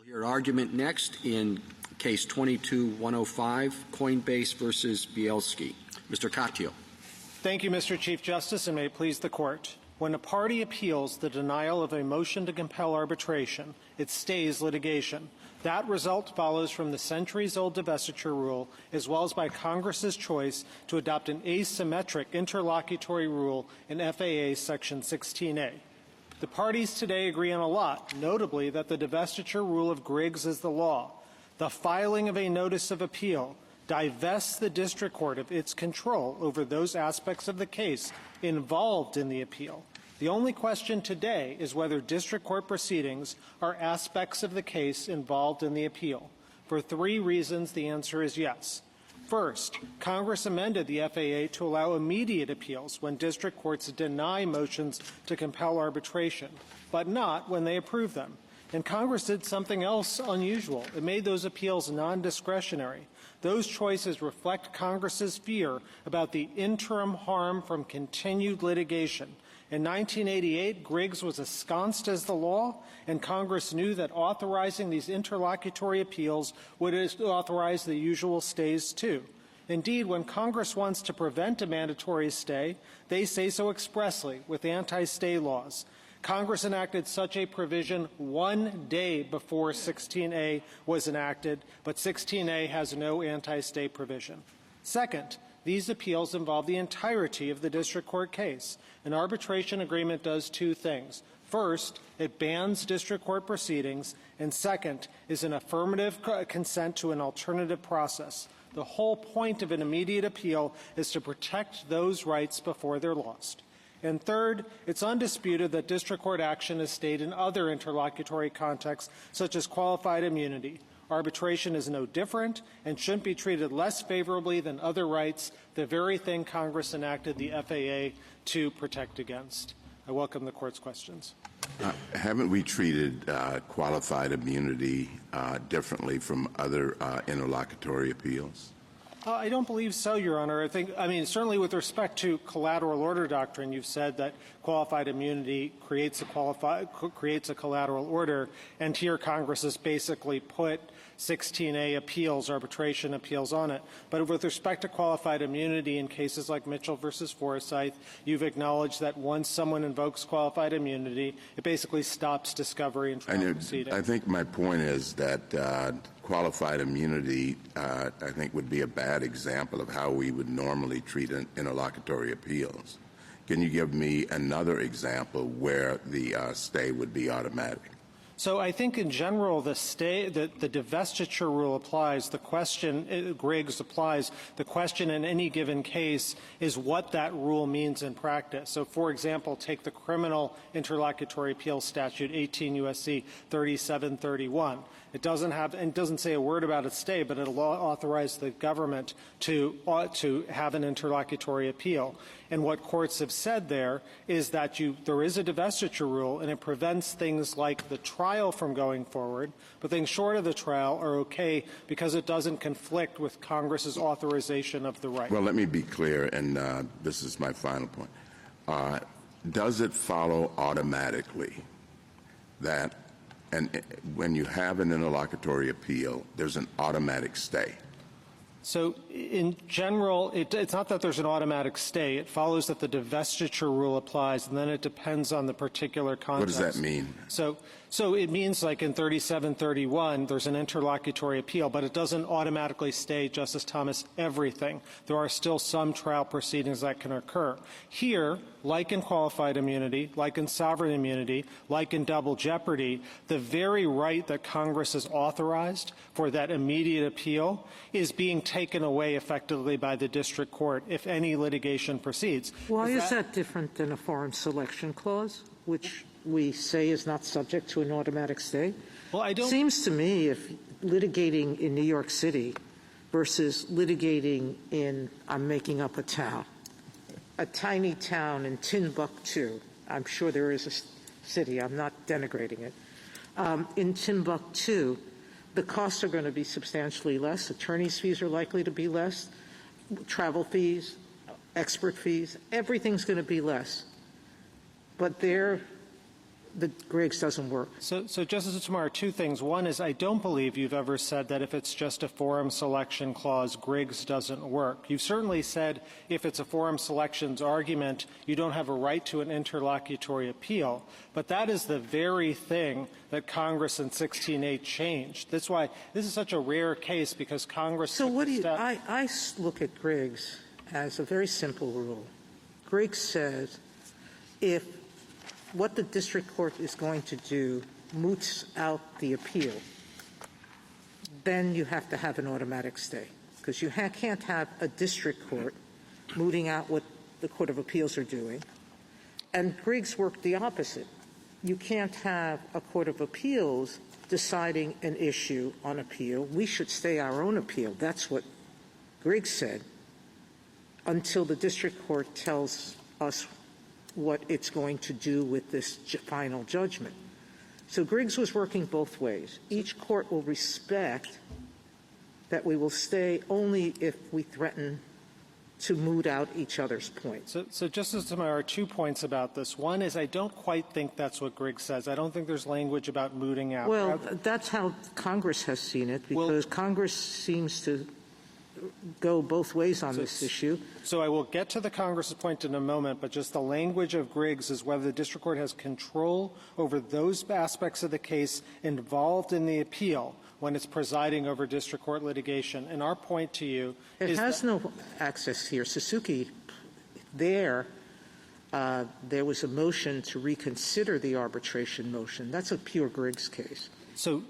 Your argument next in Case 22-105, Coinbase versus Bielski. Mr. Katyal. Thank you, Mr. Chief Justice, and may it please the Court. When a party appeals the denial of a motion to compel arbitration, it stays litigation. That result follows from the centuries-old divestiture rule, as well as by Congress's choice to adopt an asymmetric interlocutory rule in FAA Section 16A. The parties today agree on a lot, notably that the divestiture rule of Griggs is the law. The filing of a notice of appeal divests the district court of its control over those aspects of the case involved in the appeal. The only question today is whether district court proceedings are aspects of the case involved in the appeal. For three reasons, the answer is yes. First, Congress amended the FAA to allow immediate appeals when district courts deny motions to compel arbitration, but not when they approve them. And Congress did something else unusual. It made those appeals non-discretionary. Those choices reflect Congress's fear about the interim harm from continued litigation. In 1988, Griggs was ensconced as the law, and Congress knew that authorizing these interlocutory appeals would authorize the usual stays too. Indeed, when Congress wants to prevent a mandatory stay, they say so expressly with anti-stay laws. Congress enacted such a provision 1 day before 16A was enacted, but 16A has no anti-stay provision. Second, these appeals involve the entirety of the district court case. An arbitration agreement does two things. First, it bans district court proceedings, and second is an affirmative consent to an alternative process. The whole point of an immediate appeal is to protect those rights before they're lost. And third, it's undisputed that district court action is stayed in other interlocutory contexts, such as qualified immunity. Arbitration is no different and shouldn't be treated less favorably than other rights, the very thing Congress enacted the FAA to protect against. I welcome the Court's questions. Haven't we treated qualified immunity differently from other interlocutory appeals? I don't believe so, Your Honor. Certainly with respect to collateral order doctrine, you've said that qualified immunity creates a collateral order, and here Congress has basically put 16A appeals, arbitration appeals on it. But with respect to qualified immunity in cases like Mitchell versus Forsyth, you've acknowledged that once someone invokes qualified immunity, it basically stops discovery and trial proceedings. I think my point is that qualified immunity, I think, would be a bad example of how we would normally treat interlocutory appeals. Can you give me another example where the stay would be automatic? So I think in general the divestiture rule applies. The question, Griggs applies. The question in any given case is what that rule means in practice. So for example, take the criminal interlocutory appeal statute, 18 U.S.C. 3731. It doesn't say a word about a stay, but it'll authorize the government to have an interlocutory appeal. And what courts have said there is that there is a divestiture rule, and it prevents things like the trial from going forward, but things short of the trial are okay because it doesn't conflict with Congress's authorization of the right. Well, let me be clear, and this is my final point. Does it follow automatically that when you have an interlocutory appeal, there's an automatic stay? So in general, it's not that there's an automatic stay. It follows that the divestiture rule applies, and then it depends on the particular context. What does that mean? So it means, like in 3731, there's an interlocutory appeal, but it doesn't automatically stay, Justice Thomas, everything. There are still some trial proceedings that can occur. Here, like in qualified immunity, like in sovereign immunity, like in double jeopardy, the very right that Congress has authorized for that immediate appeal is being taken away effectively by the district court if any litigation proceeds. Why is that different than a foreign selection clause, which we say is not subject to an automatic stay? Well, It seems to me if litigating in New York City versus litigating in, I'm making up a town, a tiny town in Timbuktu, I'm sure there is a city, I'm not denigrating it, in Timbuktu, the costs are going to be substantially less. Attorney's fees are likely to be less. Travel fees, expert fees, everything's going to be less. But there the Griggs doesn't work. So Justice Sotomayor, two things. One is I don't believe you've ever said that if it's just a forum selection clause, Griggs doesn't work. You've certainly said if it's a forum selections argument, you don't have a right to an interlocutory appeal. But that is the very thing that Congress in 16A changed. That's why this is such a rare case, because Congress So took what the do you, step. I look at Griggs as a very simple rule. Griggs says if what the district court is going to do moots out the appeal, then you have to have an automatic stay, because you can't have a district court mooting out what the Court of Appeals are doing. And Griggs worked the opposite. You can't have a Court of Appeals deciding an issue on appeal. We should stay our own appeal. That's what Griggs said, until the district court tells us what it's going to do with this final judgment. So Griggs was working both ways. Each court will respect that we will stay only if we threaten to moot out each other's points. So Justice Sotomayor, 2 points about this. One is I don't quite think that's what Griggs says. I don't think there's language about mooting out. Well, that's how Congress has seen it, because Congress seems to go both ways on this issue. So I will get to the Congress's point in a moment, but just the language of Griggs is whether the district court has control over those aspects of the case involved in the appeal when it's presiding over district court litigation. And our point to you is it has no access here. Suzuki, there was a motion to reconsider the arbitration motion. That's a pure Griggs case.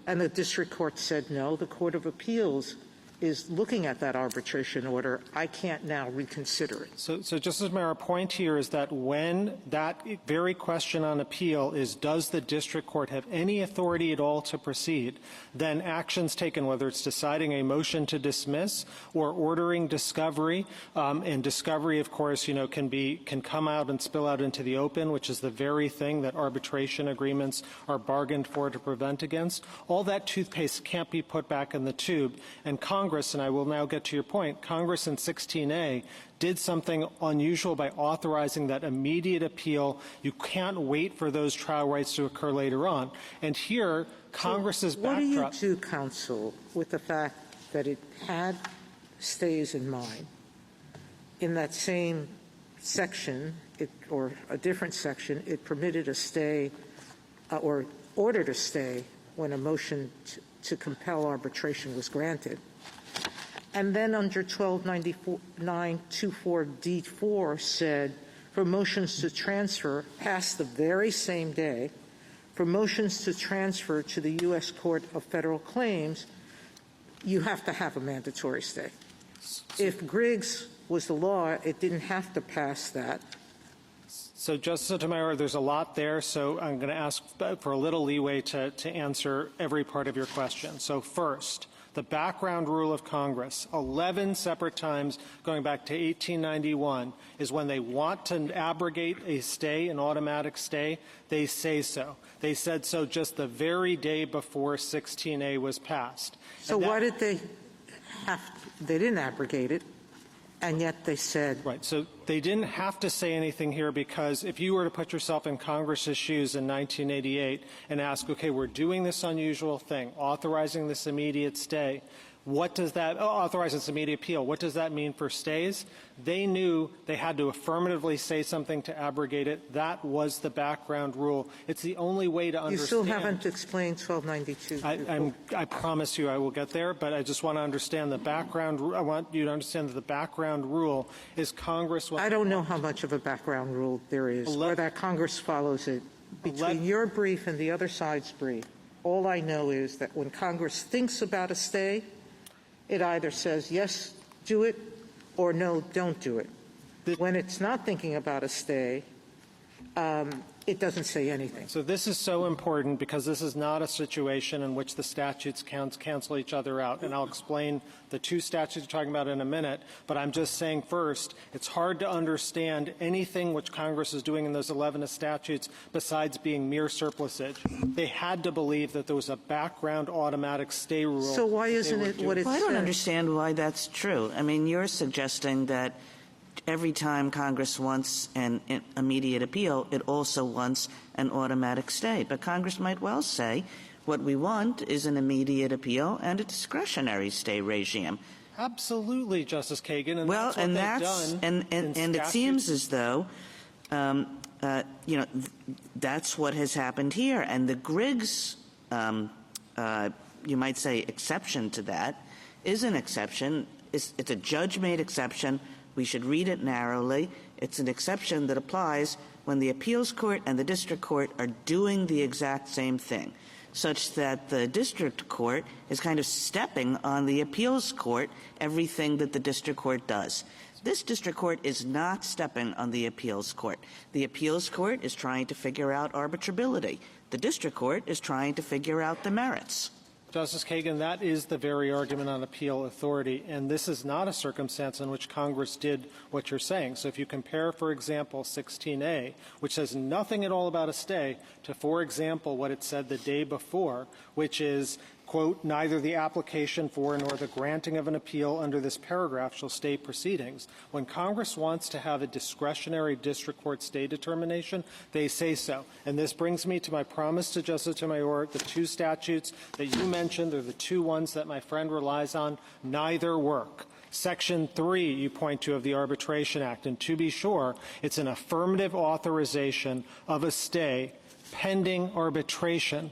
And the district court said, no, the Court of Appeals is looking at that arbitration order. I can't now reconsider it. So Justice Mayer, our point here is that when that very question on appeal is, does the district court have any authority at all to proceed, then actions taken, whether it's deciding a motion to dismiss or ordering discovery, and discovery, of course, can come out and spill out into the open, which is the very thing that arbitration agreements are bargained for to prevent against. All that toothpaste can't be put back in the tube. And Congress, and I will now get to your point, Congress in 16A did something unusual by authorizing that immediate appeal. You can't wait for those trial rights to occur later on. And here, Congress's backdrop. What do you do, counsel, with the fact that it had stays in mind? In that same section, or a different section, it permitted a stay or ordered a stay when a motion to compel arbitration was granted. And then under 1294-924D4 said, for motions to transfer, passed the very same day, for motions to transfer to the U.S. Court of Federal Claims, you have to have a mandatory stay. If Griggs was the law, it didn't have to pass that. So, Justice Sotomayor, there's a lot there, so I'm going to ask for a little leeway to answer every part of your question. So first, the background rule of Congress, 11 separate times going back to 1891, is when they want to abrogate a stay, an automatic stay, they say so. They said so just the very day before 16A was passed. So why did they they didn't abrogate it, and yet they said. Right. So they didn't have to say anything here, because if you were to put yourself in Congress's shoes in 1988 and ask, okay, we're doing this unusual thing, authorizing this immediate stay, what does that authorize this immediate appeal? What does that mean for stays? They knew they had to affirmatively say something to abrogate it. That was the background rule. It's the only way to understand. You still haven't explained 1292. I promise you I will get there, but I just want to understand the background. I want you to understand that the background rule is Congress. I don't know how much of a background rule there is, or that Congress follows it. Between your brief and the other side's brief, all I know is that when Congress thinks about a stay, it either says, yes, do it, or no, don't do it. When it's not thinking about a stay, it doesn't say anything. So this is so important, because this is not a situation in which the statutes cancel each other out. And I'll explain the two statutes you're talking about in a minute. But I'm just saying first, it's hard to understand anything which Congress is doing in those 11 statutes besides being mere surplusage. They had to believe that there was a background automatic stay rule. So why isn't it what it says? I don't understand why that's true. I mean, you're suggesting that every time Congress wants an immediate appeal, it also wants an automatic stay. But Congress might well say what we want is an immediate appeal and a discretionary stay regime. Absolutely, Justice Kagan. And Well, that's what and they've that's done and it seems as though that's what has happened here. And the Griggs, you might say, exception to that is an exception. It's a judge-made exception. We should read it narrowly. It's an exception that applies when the appeals court and the district court are doing the exact same thing, such that the district court is kind of stepping on the appeals court everything that the district court does. This district court is not stepping on the appeals court. The appeals court is trying to figure out arbitrability. The district court is trying to figure out the merits. Justice Kagan, that is the very argument on appeal authority, and this is not a circumstance in which Congress did what you're saying. So if you compare, for example, 16A, which says nothing at all about a stay, to, for example, what it said the day before, which is, quote, neither the application for nor the granting of an appeal under this paragraph shall stay proceedings. When Congress wants to have a discretionary district court stay determination, they say so. And this brings me to my promise to Justice Sotomayor. The two statutes that you mentioned are the two ones that my friend relies on. Neither work. Section 3 you point to of the Arbitration Act, and to be sure, it's an affirmative authorization of a stay pending arbitration.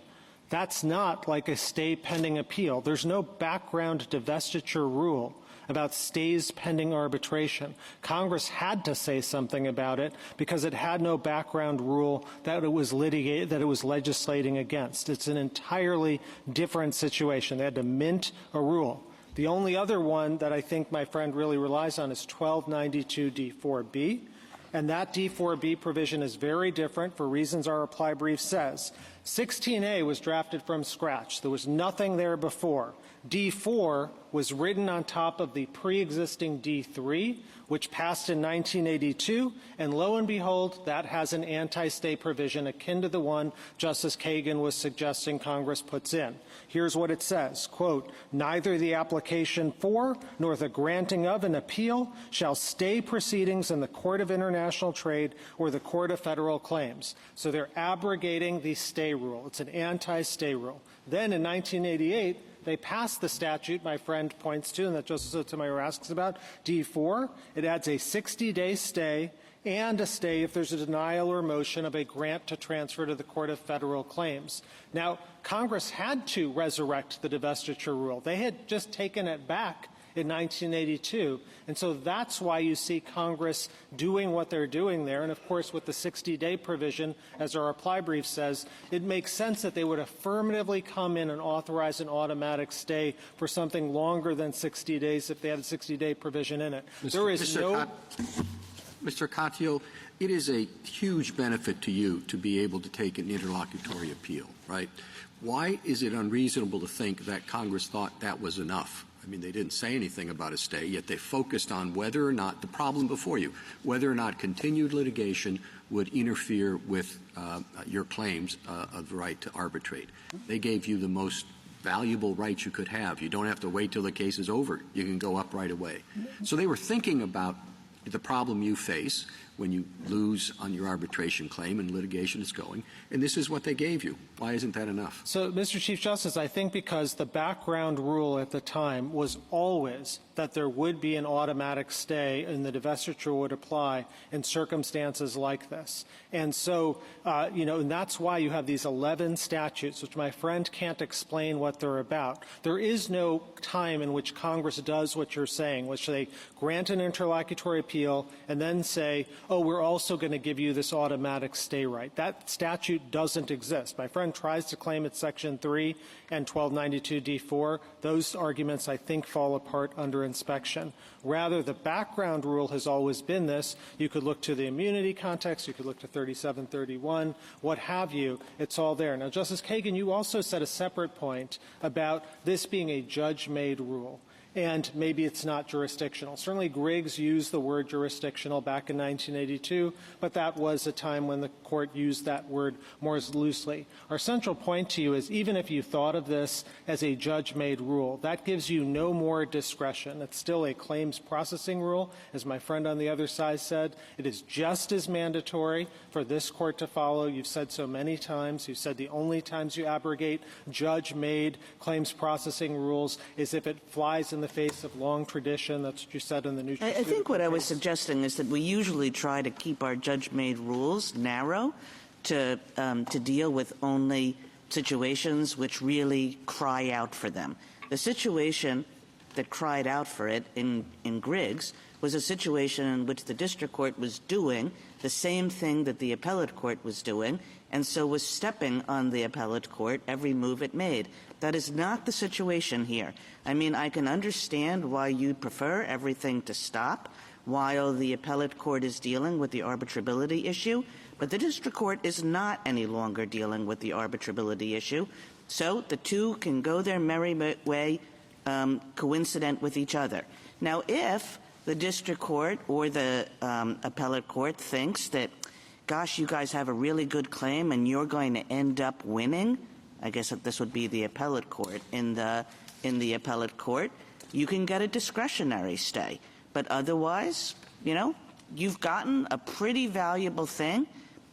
That's not like a stay pending appeal. There's no background divestiture rule about stays pending arbitration. Congress had to say something about it because it had no background rule that it was legislating against. It's an entirely different situation. They had to mint a rule. The only other one that I think my friend really relies on is 1292 D4B. And that D4B provision is very different for reasons our reply brief says. 16A was drafted from scratch. There was nothing there before. D4 was written on top of the pre-existing D3, which passed in 1982, and lo and behold, that has an anti-stay provision akin to the one Justice Kagan was suggesting Congress puts in. Here's what it says, quote, neither the application for nor the granting of an appeal shall stay proceedings in the Court of International Trade or the Court of Federal Claims. So they're abrogating the stay rule. It's an anti-stay rule. Then in 1988, they passed the statute my friend points to and that Justice Sotomayor asks about, D4. It adds a 60-day stay and a stay if there's a denial or motion of a grant to transfer to the Court of Federal Claims. Now, Congress had to resurrect the divestiture rule. They had just taken it back in 1982. And so that's why you see Congress doing what they're doing there. And, of course, with the 60-day provision, as our reply brief says, it makes sense that they would affirmatively come in and authorize an automatic stay for something longer than 60 days if they had a 60-day provision in it. Mr. Katyal, it is a huge benefit to you to be able to take an interlocutory appeal, right? Why is it unreasonable to think that Congress thought that was enough? I mean, they didn't say anything about a stay, yet they focused on whether or not the problem before you, whether or not continued litigation would interfere with your claims of the right to arbitrate. They gave you the most valuable right you could have. You don't have to wait till the case is over. You can go up right away. So they were thinking about the problem you face when you lose on your arbitration claim and litigation is going, and this is what they gave you. Why isn't that enough? So, Mr. Chief Justice, I think because the background rule at the time was always that there would be an automatic stay and the divestiture would apply in circumstances like this. And so, and that's why you have these 11 statutes, which my friend can't explain what they're about. There is no time in which Congress does what you're saying, which they grant an interlocutory appeal and then say, oh, we're also going to give you this automatic stay right. That statute doesn't exist. My friend tries to claim it's Section 3 and 1292 D4. Those arguments, I think, fall apart under inspection. Rather, the background rule has always been this. You could look to the immunity context. You could look to 3731, what have you. It's all there. Now, Justice Kagan, you also said a separate point about this being a judge-made rule. and maybe it's not jurisdictional. Certainly Griggs used the word jurisdictional back in 1982, but that was a time when the court used that word more loosely. Our central point to you is even if you thought of this as a judge-made rule, that gives you no more discretion. It's still a claims processing rule. As my friend on the other side said, it is just as mandatory for this court to follow. You've said so many times. You've said the only times you abrogate judge-made claims processing rules is if it flies in the face of long tradition. That's what you said in the new. I think what I was suggesting is that we usually try to keep our judge-made rules narrow to deal with only situations which really cry out for them. The situation that cried out for it in Griggs was a situation in which the district court was doing the same thing that the appellate court was doing, and so was stepping on the appellate court every move it made. That is not the situation here. I mean, I can understand why you'd prefer everything to stop while the appellate court is dealing with the arbitrability issue, but the district court is not any longer dealing with the arbitrability issue, so the two can go their merry way coincident with each other. Now, if the district court or the appellate court thinks that, gosh, you guys have a really good claim and you're going to end up winning, I guess that this would be the appellate court. In the appellate court, you can get a discretionary stay. But otherwise, you know, you've gotten a pretty valuable thing.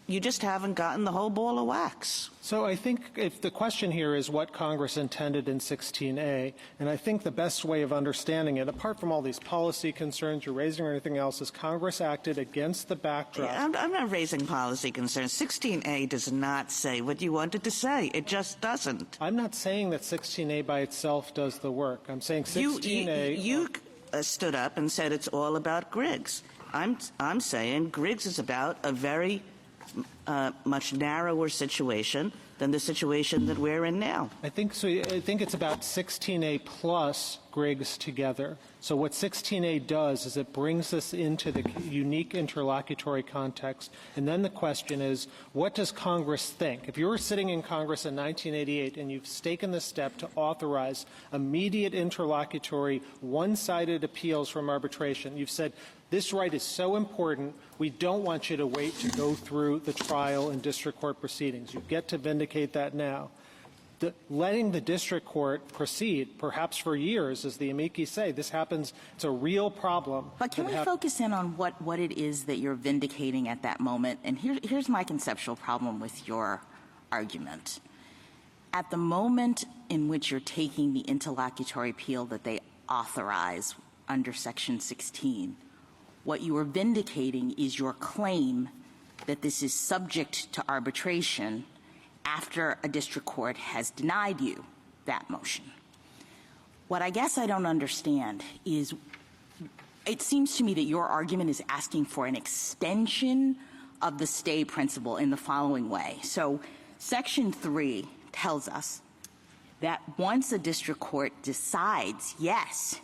You just haven't gotten the whole ball of wax. So I think if the question here is what Congress intended in 16A, and I think the best way of understanding it, apart from all these policy concerns you're raising or anything else, is Congress acted against the backdrop. Yeah, I'm not raising policy concerns. 16A does not say what you wanted to say. It just doesn't. I'm not saying that 16A by itself does the work. I'm saying 16A... You stood up and said it's all about Griggs. I'm saying Griggs is about a very much narrower situation than the situation that we're in now. I think so. I think it's about 16A plus Griggs together. So what 16A does is it brings us into the unique interlocutory context. And then the question is, what does Congress think? If you were sitting in Congress in 1988 and you've taken the step to authorize immediate interlocutory one-sided appeals from arbitration, you've said, this right is so important, we don't want you to wait to go through the trial and district court proceedings. You get to vindicate that now. Letting the district court proceed, perhaps for years, as the amici say, this happens, it's a real problem. But can we focus in on what it is that you're vindicating at that moment? And here's my conceptual problem with your argument. At the moment in which you're taking the interlocutory appeal that they authorize under Section 16, what you are vindicating is your claim that this is subject to arbitration after a district court has denied you that motion. What I guess I don't understand is it seems to me that your argument is asking for an extension of the stay principle in the following way. So Section 3 tells us that once a district court decides, yes,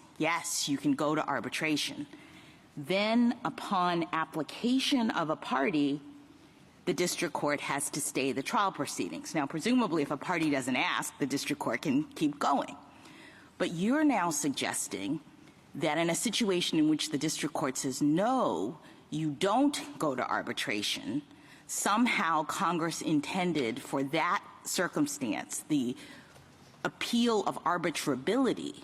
you can go to arbitration, then upon application of a party, the district court has to stay the trial proceedings. Now, presumably, if a party doesn't ask, the district court can keep going. But you're now suggesting that in a situation in which the district court says, no, you don't go to arbitration, somehow Congress intended for that circumstance, the appeal of arbitrability,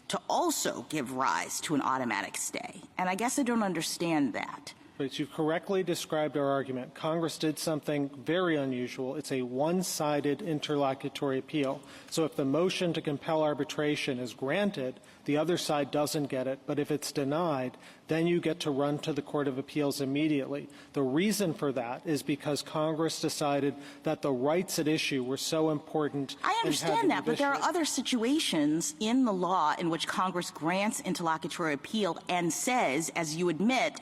to also give rise to an automatic stay. And I guess I don't understand that. But you've correctly described our argument. Congress did something very unusual. It's a one-sided interlocutory appeal. So if the motion to compel arbitration is granted, the other side doesn't get it. But if it's denied, then you get to run to the Court of Appeals immediately. The reason for that is because Congress decided that the rights at issue were so important. I understand that, but there are other situations in the law in which Congress grants interlocutory appeal and says, as you admit,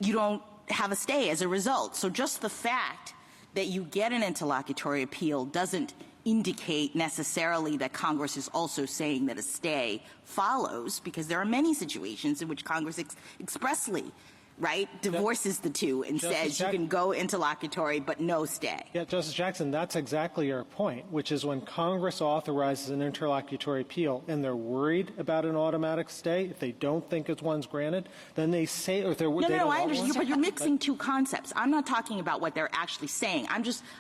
you don't have a stay as a result. So just the fact that you get an interlocutory appeal doesn't indicate necessarily that Congress is also saying that a stay follows, because there are many situations in which Congress expressly right? Divorces the two and says you can go interlocutory but no stay. Yeah, Justice Jackson, that's exactly our point, which is when Congress authorizes an interlocutory appeal and they're worried about an automatic stay, if they don't think it's one's granted, then they say, or if they're No, I understand, but you're mixing two concepts. I'm not talking about what they're actually saying.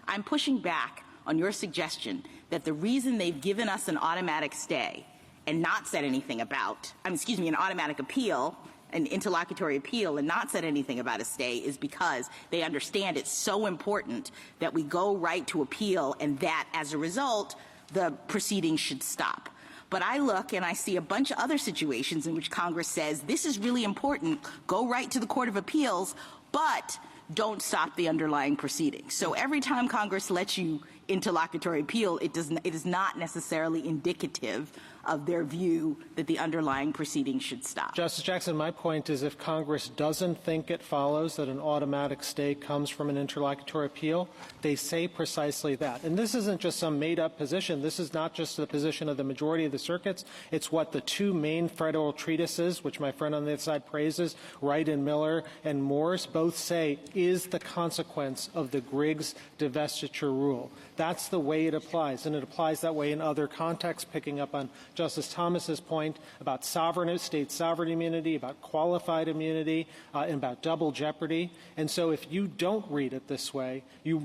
I'm pushing back on your suggestion that the reason they've given us an automatic stay and not said anything about, an automatic appeal, an interlocutory appeal, and not said anything about a stay is because they understand it's so important that we go right to appeal and that, as a result, the proceedings should stop. But I look and I see a bunch of other situations in which Congress says this is really important, go right to the Court of Appeals, but don't stop the underlying proceedings. So every time Congress lets you interlocutory appeal, it is not necessarily indicative of their view that the underlying proceedings should stop. Justice Jackson, my point is if Congress doesn't think it follows that an automatic stay comes from an interlocutory appeal, they say precisely that. And this isn't just some made-up position. This is not just the position of the majority of the circuits. It's what the two main federal treatises, which my friend on the other side praises, Wright and Miller and Morse, both say is the consequence of the Griggs divestiture rule. That's the way it applies, and it applies that way in other contexts, picking up on Justice Thomas's point about state sovereign immunity, about qualified immunity, and about double jeopardy. And so if you don't read it this way, you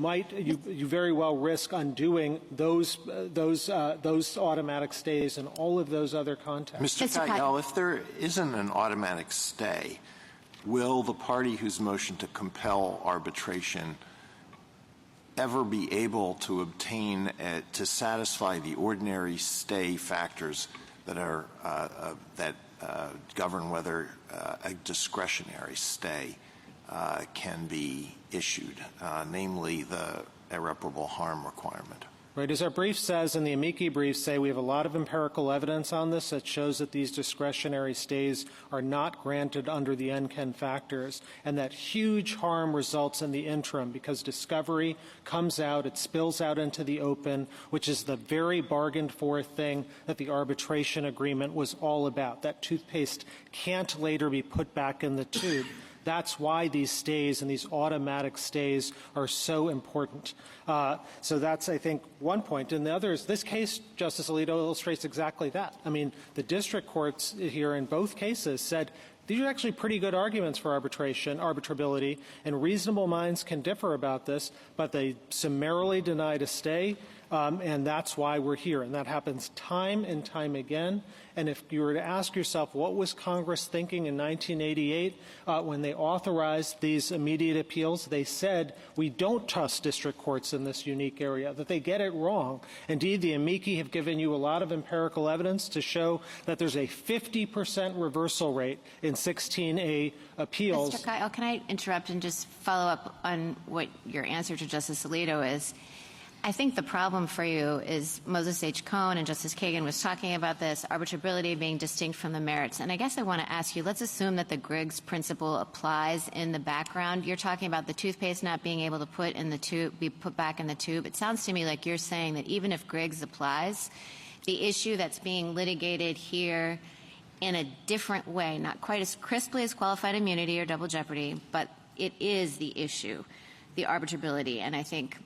very well risk undoing those automatic stays in all of those other contexts. Mr. Katyal, if there isn't an automatic stay, will the party whose motion to compel arbitration ever be able to obtain to satisfy the ordinary stay factors that are that govern whether a discretionary stay can be issued, namely the irreparable harm requirement? Right. As our brief says, and the amici briefs say, we have a lot of empirical evidence on this that shows that these discretionary stays are not granted under the NCAN factors, and that huge harm results in the interim because discovery comes out, it spills out into the open, which is the very bargained for thing that the arbitration agreement was all about. That toothpaste can't later be put back in the tube. That's why these stays and these automatic stays are so important. So that's, I think, one point. And the other is this case, Justice Alito, illustrates exactly that. I mean, the district courts here in both cases said these are actually pretty good arguments for arbitrability, and reasonable minds can differ about this, but they summarily denied a stay, and that's why we're here. And that happens time and time again. And if you were to ask yourself, what was Congress thinking in 1988 when they authorized these immediate appeals? They said, we don't trust district courts in this unique area, that they get it wrong. Indeed, the amici have given you a lot of empirical evidence to show that there's a 50% reversal rate in 16A appeals. Mr. Kyle, can I interrupt and just follow up on what your answer to Justice Alito is? I think the problem for you is Moses H. Cohn and Justice Kagan was talking about this, arbitrability being distinct from the merits. And I guess I want to ask you, let's assume that the Griggs principle applies in the background. You're talking about the toothpaste not being able to be put back in the tube. It sounds to me like you're saying that even if Griggs applies, the issue that's being litigated here in a different way, not quite as crisply as qualified immunity or double jeopardy, but it is the issue, the arbitrability. And I think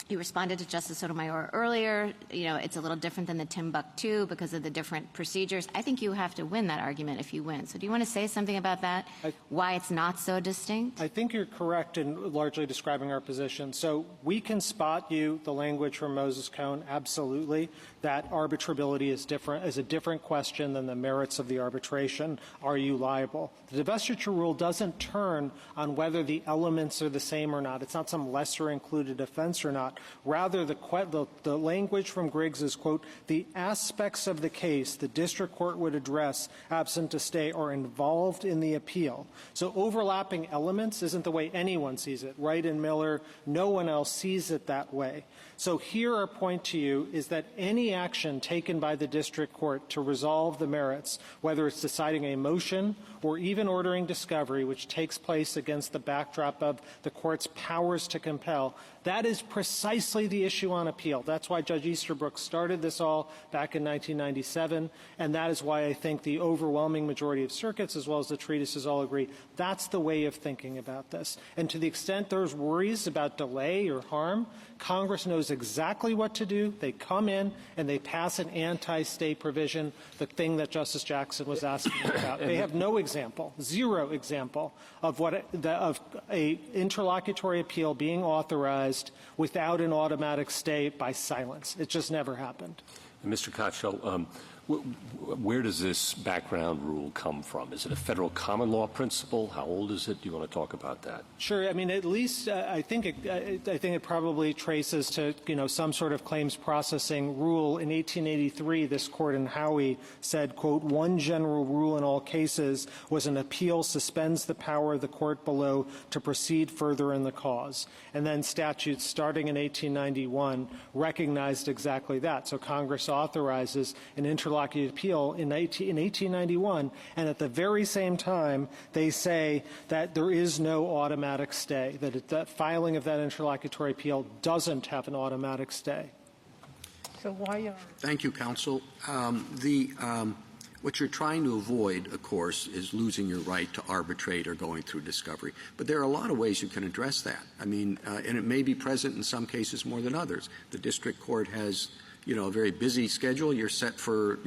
you responded to Justice Sotomayor earlier. You know, it's a little different than the Timbuktu because of the different procedures. I think you have to win that argument if you win. So do you want to say something about that, why it's not so distinct? I think you're correct in largely describing our position. So we can spot you the language from Moses Cone, absolutely, that arbitrability is a different question than the merits of the arbitration. Are you liable? The divestiture rule doesn't turn on whether the elements are the same or not. It's not some lesser included offense or not. Rather, the language from Griggs is, quote, the aspects of the case the district court would address absent a stay are involved in the appeal. So overlapping elements isn't the way anyone sees it. Wright and Miller, no one else sees it that way. So here our point to you is that any action taken by the district court to resolve the merits, whether it's deciding a motion or even ordering discovery, which takes place against the backdrop of the court's powers to compel, that is precisely precisely the issue on appeal. That's why Judge Easterbrook started this all back in 1997, and that is why I think the overwhelming majority of circuits, as well as the treatises, all agree that's the way of thinking about this. And to the extent there's worries about delay or harm, Congress knows exactly what to do. They come in and they pass an anti-stay provision, the thing that Justice Jackson was asking about. They have no example, zero example of of a interlocutory appeal being authorized without an automatic stay by silence. It just never happened. Mr. Kochel, where does this background rule come from? Is it a federal common law principle? How old is it? Do you want to talk about that? Sure. I mean, at least I think it probably traces to some sort of claims processing rule. In 1883, this court in Howey said, quote, "One general rule in all cases was an appeal suspends the power of the court below to proceed further in the cause." And then statutes starting in 1891 recognized exactly that. So Congress authorizes an interlocutory appeal in 1891, and at the very same time, they say that there is no automatic stay, that the filing of that interlocutory appeal doesn't have an automatic stay. So why Thank you, counsel. What you're trying to avoid, of course, is losing your right to arbitrate or going through discovery. But there are a lot of ways you can address that. I mean, and it may be present in some cases more than others. The district court has a very busy schedule. You're set for,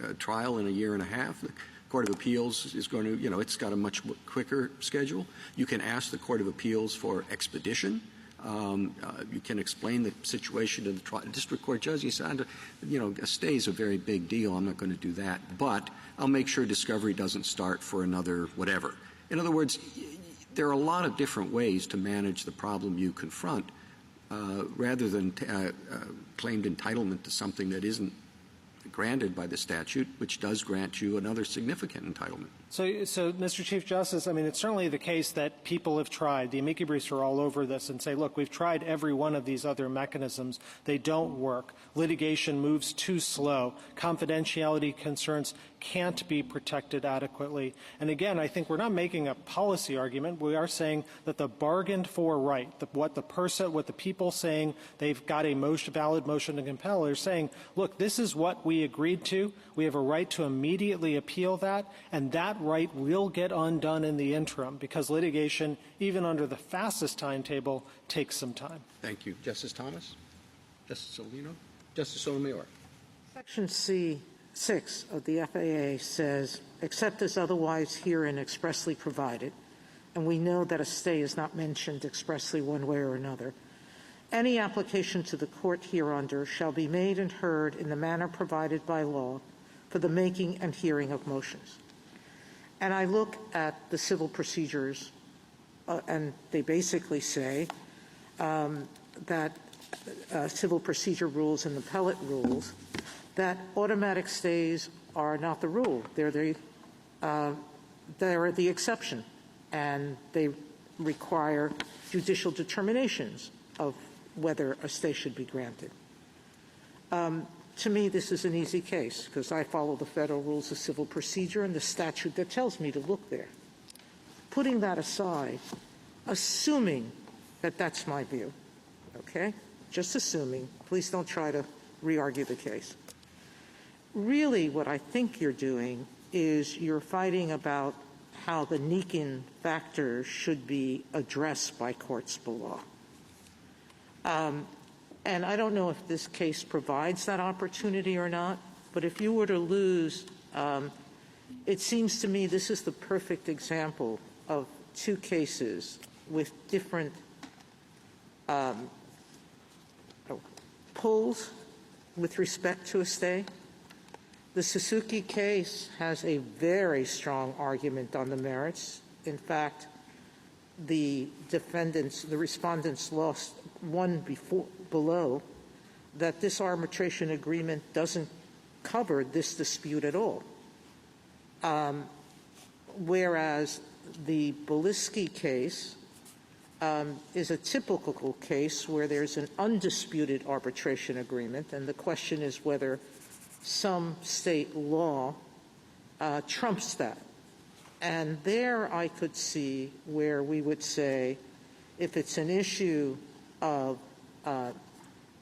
a trial in a year and a half. The Court of Appeals is going to, it's got a much quicker schedule. You can ask the Court of Appeals for expedition. You can explain the situation to the district court judge. You say, a stay is a very big deal. I'm not going to do that. But I'll make sure discovery doesn't start for another whatever. In other words, there are a lot of different ways to manage the problem you confront rather than claimed entitlement to something that isn't granted by the statute, which does grant you another significant entitlement. So, Mr. Chief Justice, I mean, it's certainly the case that people have tried. The amici briefs are all over this and say, look, we've tried every one of these other mechanisms. They don't work. Litigation moves too slow. Confidentiality concerns can't be protected adequately. And again, I think we're not making a policy argument. We are saying that the bargained for right, what the people saying they've got a valid motion to compel, are saying, look, this is what we agreed to. We have a right to immediately appeal that, and that right will get undone in the interim because litigation, even under the fastest timetable, takes some time. Thank you. Justice Thomas? Justice Alito? Justice Sotomayor? Section C6 of the FAA says, except as otherwise herein expressly provided, and we know that a stay is not mentioned expressly one way or another, any application to the court hereunder shall be made and heard in the manner provided by law for the making and hearing of motions. And I look at the civil procedures, and they basically say that civil procedure rules and appellate rules, that automatic stays are not the rule. They're the exception, and they require judicial determinations of whether a stay should be granted. To me, this is an easy case because I follow the federal rules of civil procedure and the statute that tells me to look there. Putting that aside, assuming that that's my view, okay? Just assuming. Please don't try to re-argue the case. Really, what I think you're doing is you're fighting about how the Nikin factors should be addressed by courts below. And I don't know if this case provides that opportunity or not, but if you were to lose, it seems to me this is the perfect example of two cases with different pulls with respect to a stay. The Suzuki case has a very strong argument on the merits. In fact, the respondents lost one below that this arbitration agreement doesn't cover this dispute at all. Whereas the Bielski case is a typical case where there's an undisputed arbitration agreement, and the question is whether some state law trumps that. And there I could see where we would say if it's an issue of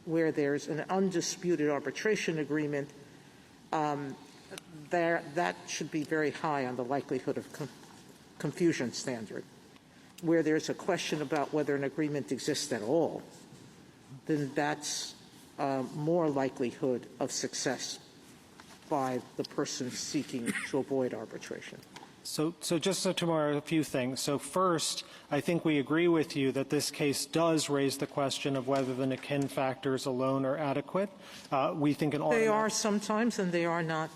where there's an undisputed arbitration agreement, that should be very high on the likelihood of confusion standard. Where there's a question about whether an agreement exists at all, then that's more likelihood of success by the person seeking to avoid arbitration. So just tomorrow, a few things. So first, I think we agree with you that this case does raise the question of whether the Nikin factors alone are adequate. We think they are sometimes, and they are not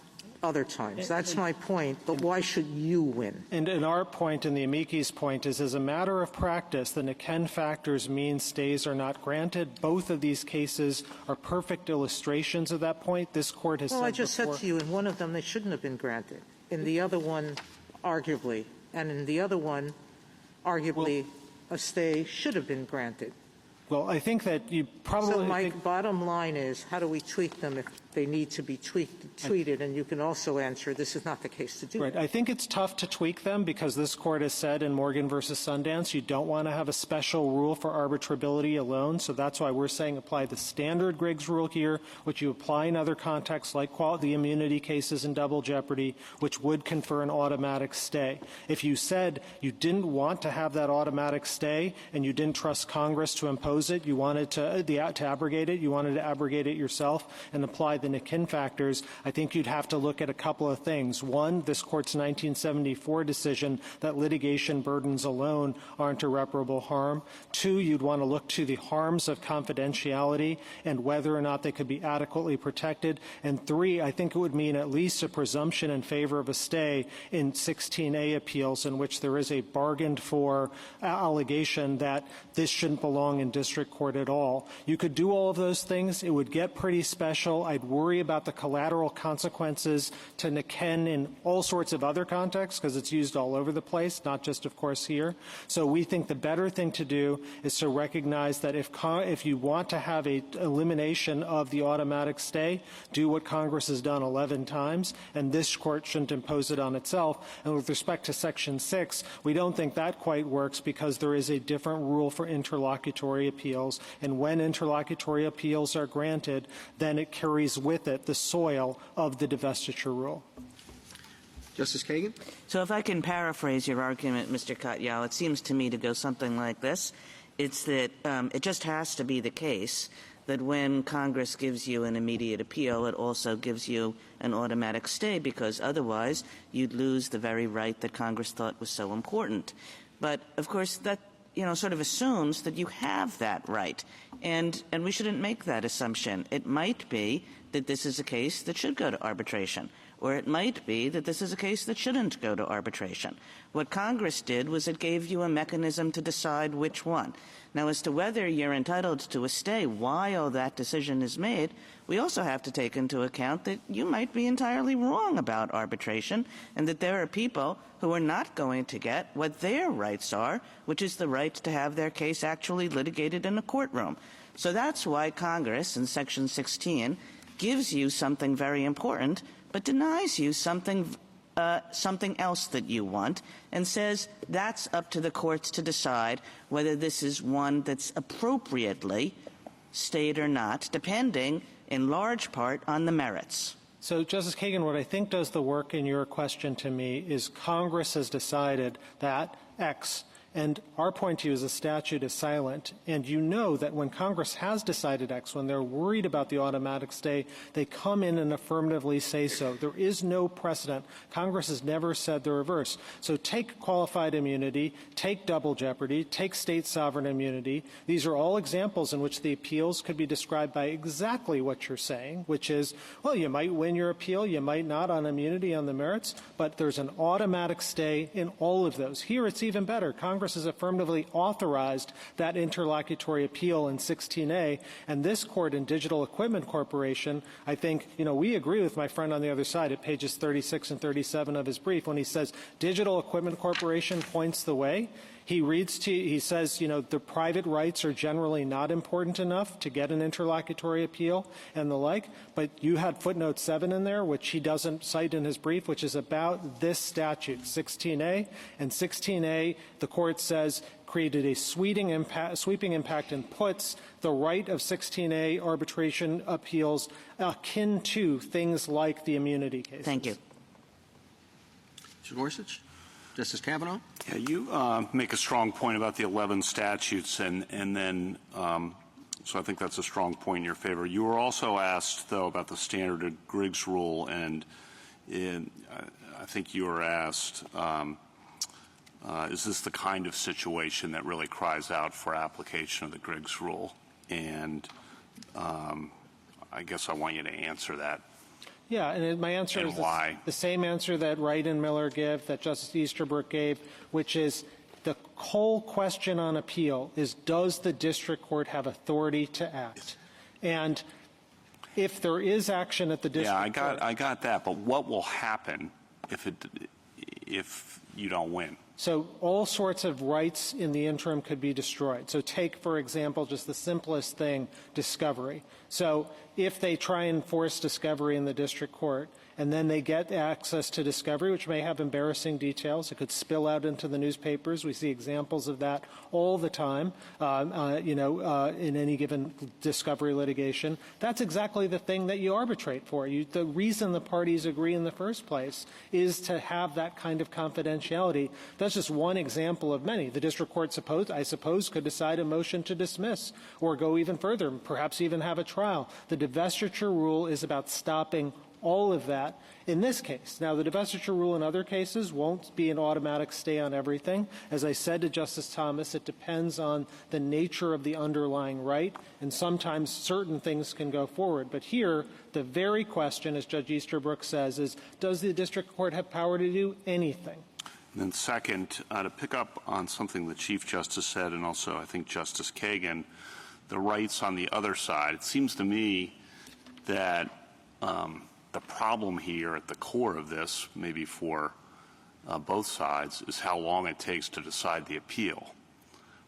other times. That's my point, but why should you win? And our point and the amici's point is, as a matter of practice, the Nikin factors mean stays are not granted. Both of these cases are perfect illustrations of that point. This Court has said before. Well, I just said to you, in one of them they shouldn't have been granted. In the other one, arguably. And in the other one, arguably, a stay should have been granted. Well, I think that you probably... So my bottom line is, how do we tweak them if they need to be tweeted? And you can also answer, this is not the case to do Right. that. I think it's tough to tweak them because this Court has said in Morgan versus Sundance, you don't want to have a special rule for arbitrability alone. So that's why we're saying apply the standard Griggs rule here, which you apply in other contexts like the immunity cases in double jeopardy, which would confer an automatic stay. If you said you didn't want to have that automatic stay and you didn't trust Congress to impose it, you wanted to abrogate it, you wanted to abrogate it yourself and apply the Nikin factors, I think you'd have to look at a couple of things. One, this Court's 1974 decision that litigation burdens alone aren't irreparable harm. Two, you'd want to look to the harms of confidentiality and whether or not they could be adequately protected. And three, I think it would mean at least a presumption in favor of a stay in 16A appeals in which there is a bargained for allegation that this shouldn't belong in district court at all. You could do all of those things. It would get pretty special. I'd worry about the collateral consequences to Nikin in all sorts of other contexts because it's used all over the place, not just, of course, here. So we think the better thing to do is to recognize that if you want to have a elimination of the automatic stay, do what Congress has done 11 times, and this Court shouldn't impose it on itself. And with respect to Section 6, we don't think that quite works because there is a different rule for interlocutory appeals, and when interlocutory appeals are granted, then it carries with it the soil of the divestiture rule. Justice Kagan? So if I can paraphrase your argument, Mr. Katyal, it seems to me to go something like this. It's that it just has to be the case that when Congress gives you an immediate appeal, it also gives you an automatic stay because otherwise you'd lose the very right that Congress thought was so important. But, of course, that sort of assumes that you have that right. And we shouldn't make that assumption. It might be that this is a case that should go to arbitration, or it might be that this is a case that shouldn't go to arbitration. What Congress did was it gave you a mechanism to decide which one. Now, as to whether you're entitled to a stay while that decision is made, we also have to take into account that you might be entirely wrong about arbitration and that there are people who are not going to get what their rights are, which is the right to have their case actually litigated in a courtroom. So that's why Congress in Section 16 gives you something very important but denies you something else that you want and says that's up to the courts to decide whether this is one that's appropriately stayed or not, depending in large part on the merits. So, Justice Kagan, what I think does the work in your question to me is Congress has decided that X, and our point to you is the statute is silent, and you know that when Congress has decided X, when they're worried about the automatic stay, they come in and affirmatively say so. There is no precedent. Congress has never said the reverse. So take qualified immunity, take double jeopardy, take state sovereign immunity. These are all examples in which the appeals could be described by exactly what you're saying, which is, well, you might win your appeal, you might not on immunity on the merits, but there's an automatic stay in all of those. Here it's even better. Congress has affirmatively authorized that interlocutory appeal in 16A, and this Court in Digital Equipment Corporation, I think, we agree with my friend on the other side at pages 36 and 37 of his brief when he says Digital Equipment Corporation points the way. He says, the private rights are generally not important enough to get an interlocutory appeal and the like, but you had footnote 7 in there, which he doesn't cite in his brief, which is about this statute, 16A. And 16A, the court says, created a sweeping impact and puts the right of 16A arbitration appeals akin to things like the immunity cases. Thank you. Mr. Gorsuch? Justice Kavanaugh? Yeah, you make a strong point about the 11 statutes, and then so I think that's a strong point in your favor. You were also asked, though, about the standard of Griggs rule, and I think you were asked, is this the kind of situation that really cries out for application of the Griggs rule? And I guess I want you to answer that. Yeah, and my answer is the same answer that Wright and Miller give, that Justice Easterbrook gave, which is the whole question on appeal is, does the district court have authority to act? And if there is action at the district court... I got that, but what will happen if you don't win? So all sorts of rights in the interim could be destroyed. So take, for example, just the simplest thing, discovery. So if they try and force discovery in the district court, and then they get access to discovery, which may have embarrassing details. It could spill out into the newspapers. We see examples of that all the time, in any given discovery litigation. That's exactly the thing that you arbitrate for. The reason the parties agree in the first place is to have that kind of confidentiality. That's just one example of many. The district court, I suppose, could decide a motion to dismiss or go even further, perhaps even have a trial. The divestiture rule is about stopping all of that in this case. Now, the divestiture rule in other cases won't be an automatic stay on everything. As I said to Justice Thomas, it depends on the nature of the underlying right, and sometimes certain things can go forward. But here, the very question, as Judge Easterbrook says, is, does the district court have power to do anything? And then second, to pick up on something the Chief Justice said, and also I think Justice Kagan, the rights on the other side, it seems to me that the problem here at the core of this, maybe for both sides, is how long it takes to decide the appeal,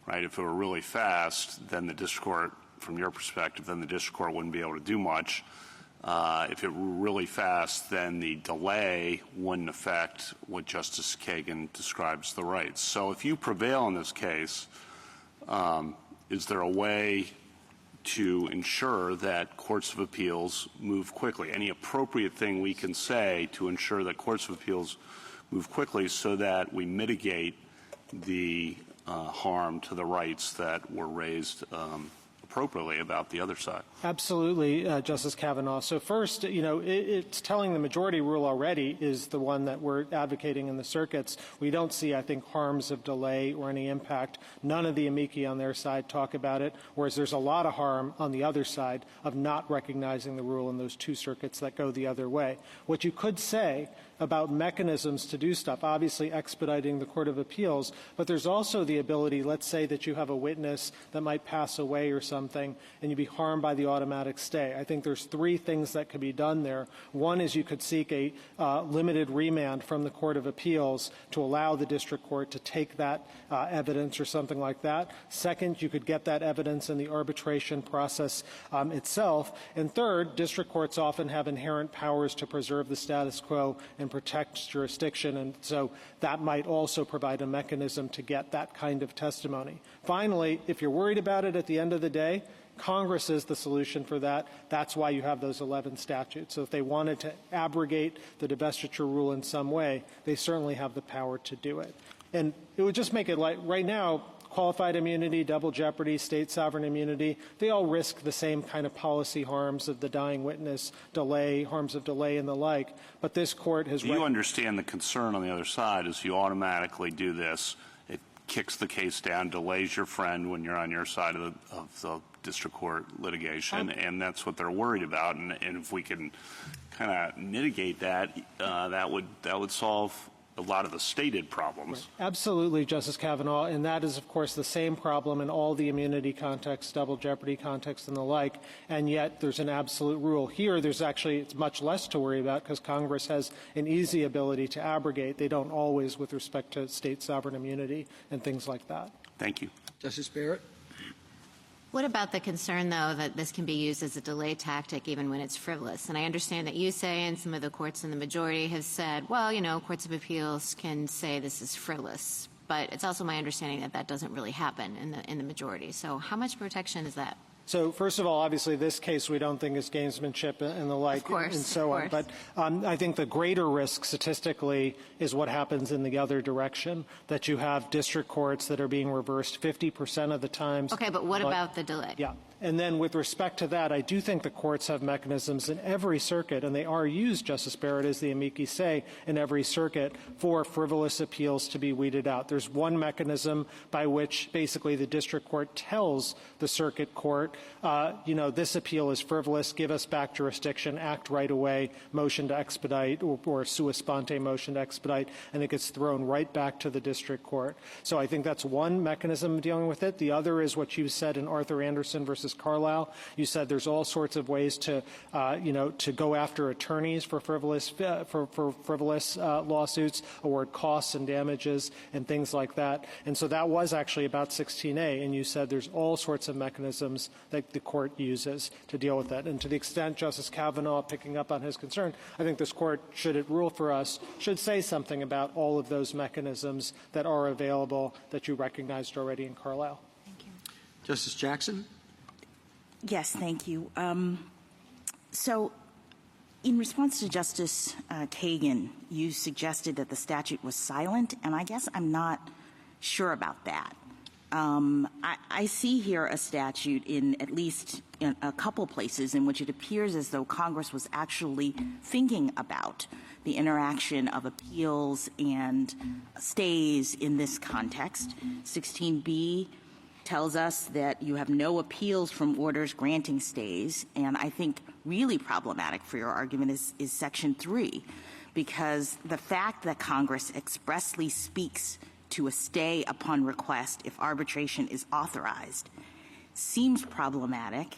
right? If it were really fast, then the district court, from your perspective, then the district court wouldn't be able to do much. If it were really fast, then the delay wouldn't affect what Justice Kagan describes the rights. So if you prevail in this case, is there a way to ensure that courts of appeals move quickly? Any appropriate thing we can say to ensure that courts of appeals move quickly so that we mitigate the harm to the rights that were raised appropriately about the other side? Absolutely, Justice Kavanaugh. So first, it's telling the majority rule already is the one that we're advocating in the circuits. We don't see, I think, harms of delay or any impact. None of the amici on their side talk about it, whereas there's a lot of harm on the other side of not recognizing the rule in those two circuits that go the other way. What you could say about mechanisms to do stuff, obviously expediting the Court of Appeals, but there's also the ability, let's say that you have a witness that might pass away or something, and you'd be harmed by the automatic stay. I think there's three things that could be done there. One is you could seek a limited remand from the Court of Appeals to allow the district court to take that evidence or something like that. Second, you could get that evidence in the arbitration process itself. And third, district courts often have inherent powers to preserve the status quo and protect jurisdiction, and so that might also provide a mechanism to get that kind of testimony. Finally, if you're worried about it at the end of the day, Congress is the solution for that. That's why you have those 11 statutes. So if they wanted to abrogate the divestiture rule in some way, they certainly have the power to do it. And it would just make it like right now, qualified immunity, double jeopardy, state sovereign immunity, they all risk the same kind of policy harms of the dying witness, delay, harms of delay and the like. But this court has... You understand the concern on the other side is you automatically do this. It kicks the case down, delays your friend when you're on your side of the district court litigation, and that's what they're worried about. And if we can kind of mitigate that, that would solve a lot of the stated problems. Right. Absolutely, Justice Kavanaugh, and that is, of course, the same problem in all the immunity contexts, double jeopardy contexts, and the like, and yet there's an absolute rule. Here, it's much less to worry about because Congress has an easy ability to abrogate. They don't always with respect to state sovereign immunity and things like that. Thank you. Justice Barrett? What about the concern, though, that this can be used as a delay tactic even when it's frivolous? And I understand that you say, and some of the courts in the majority have said, well, courts of appeals can say this is frivolous. But it's also my understanding that that doesn't really happen in the majority. So how much protection is that? So, first of all, obviously, this case we don't think is gamesmanship and the like, and so on. But I think the greater risk statistically is what happens in the other direction, that you have district courts that are being reversed 50% of the times. Okay, but what about the delay? Yeah. And then with respect to that, I do think the courts have mechanisms in every circuit, and they are used, Justice Barrett, as the amici say, in every circuit for frivolous appeals to be weeded out. There's one mechanism by which basically the district court tells the circuit court, this appeal is frivolous, give us back jurisdiction, act right away, motion to expedite, or sua sponte motion to expedite, and it gets thrown right back to the district court. So I think that's one mechanism dealing with it. The other is what you said in Arthur Anderson versus Carlisle. You said there's all sorts of ways to go after attorneys for frivolous lawsuits, award costs and damages and things like that. And so that was actually about 16A, and you said there's all sorts of mechanisms that the court uses to deal with that. And to the extent Justice Kavanaugh, picking up on his concern, I think this court, should it rule for us, should say something about all of those mechanisms that are available that you recognized already in Carlisle. Thank you. Justice Jackson? Yes, thank you. So in response to Justice Kagan, you suggested that the statute was silent, and I guess I'm not sure about that. I see here a statute in at least in a couple places in which it appears as though Congress was actually thinking about the interaction of appeals and stays in this context. 16B tells us that you have no appeals from orders granting stays, and I think really problematic for your argument is Section 3, because the fact that Congress expressly speaks to a stay upon request if arbitration is authorized seems problematic,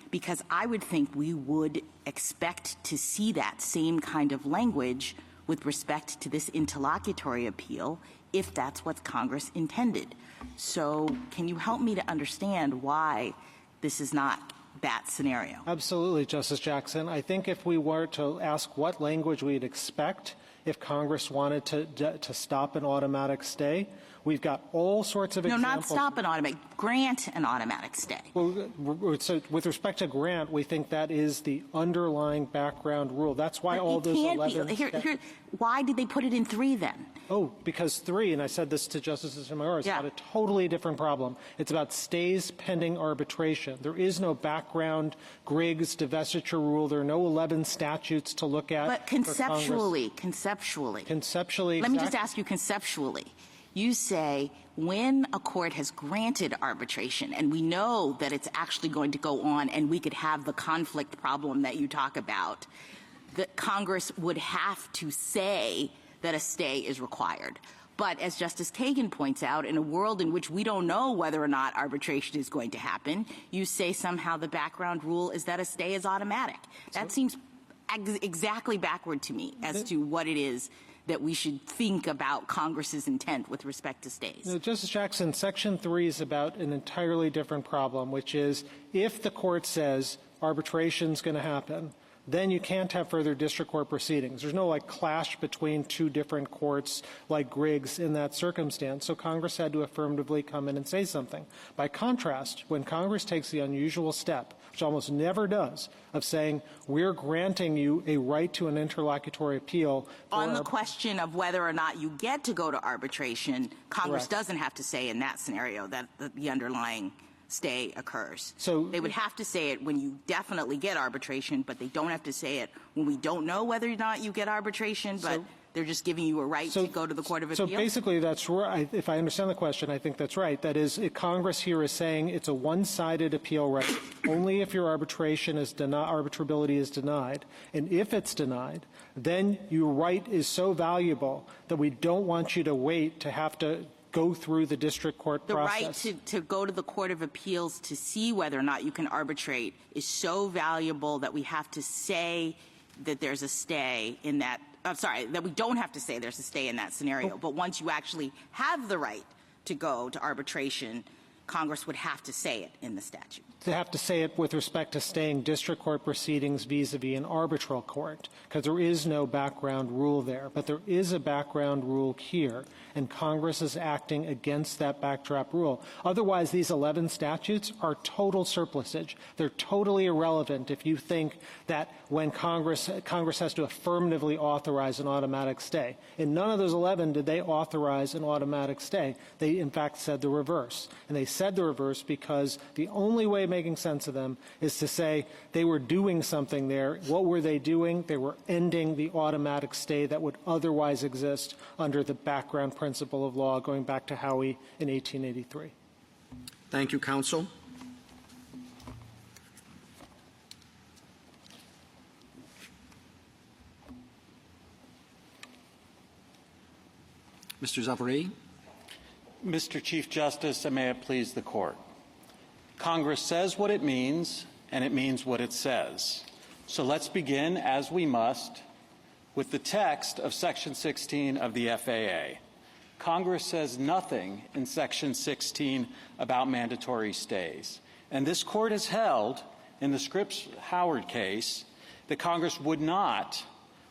because I would think we would expect to see that same kind of language with respect to this interlocutory appeal if that's what Congress intended. So can you help me to understand why this is not that scenario? Absolutely, Justice Jackson. I think if we were to ask what language we'd expect if Congress wanted to stop an automatic stay, we've got all sorts of examples. No, not stop an automatic, grant an automatic stay. Well, so with respect to grant, we think that is the underlying background rule. That's why all those 11 why did they put it in 3 then? Oh, because 3, and I said this to Justice Sotomayor, it's about a totally different problem. It's about stays pending arbitration. There is no background Griggs divestiture rule. There are no 11 statutes to look at. But conceptually. Let me just ask you conceptually. You say when a court has granted arbitration, and we know that it's actually going to go on and we could have the conflict problem that you talk about, that Congress would have to say that a stay is required. But as Justice Kagan points out, in a world in which we don't know whether or not arbitration is going to happen, you say somehow the background rule is that a stay is automatic. That seems exactly backward to me as to what it is that we should think about Congress's intent with respect to stays. No, Justice Jackson, Section 3 is about an entirely different problem, which is if the court says arbitration's going to happen, then you can't have further district court proceedings. There's no, clash between 2 different courts like Griggs in that circumstance. So Congress had to affirmatively come in and say something. By contrast, when Congress takes the unusual step, which almost never does, of saying we're granting you a right to an interlocutory appeal. On the question of whether or not you get to go to arbitration, Congress doesn't have to say in that scenario that the underlying stay occurs. So they would have to say it when you definitely get arbitration, but they don't have to say it when we don't know whether or not you get arbitration, but They're just giving you a right to go to the Court of Appeals? So basically, that's right. If I understand the question, I think that's right. That is, Congress here is saying it's a one-sided appeal right only if your arbitrability is denied. And if it's denied, then your right is so valuable that we don't want you to wait to have to go through the district court process. The right to go to the Court of Appeals to see whether or not you can arbitrate is so valuable that we have to say that there's a stay in that. I'm sorry, that we don't have to say there's a stay in that scenario. But once you actually have the right to go to arbitration, Congress would have to say it in the statute. They have to say it with respect to staying district court proceedings vis-a-vis an arbitral court, because there is no background rule there. But there is a background rule here, and Congress is acting against that backdrop rule. Otherwise, these 11 statutes are total surplusage. They're totally irrelevant if you think that when Congress has to affirmatively authorize an automatic stay. In none of those 11 did they authorize an automatic stay. They, in fact, said the reverse. And they said the reverse because the only way of making sense of them is to say they were doing something there. What were they doing? They were ending the automatic stay that would otherwise exist under the background principle of law going back to Howey in 1883. Thank you, counsel. Mr. Zafari. Mr. Chief Justice, and may it please the Court. Congress says what it means, and it means what it says. So let's begin, as we must, with the text of Section 16 of the FAA. Congress says nothing in Section 16 about mandatory stays. And this Court has held, in the Scripps-Howard case, that Congress would not,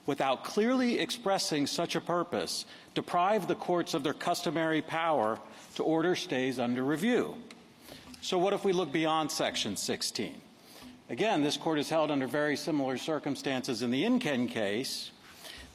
without clearly expressing such a purpose, deprive the courts of their customary power to order stays under review. So what if we look beyond Section 16? Again, this Court has held under very similar circumstances in the Inken case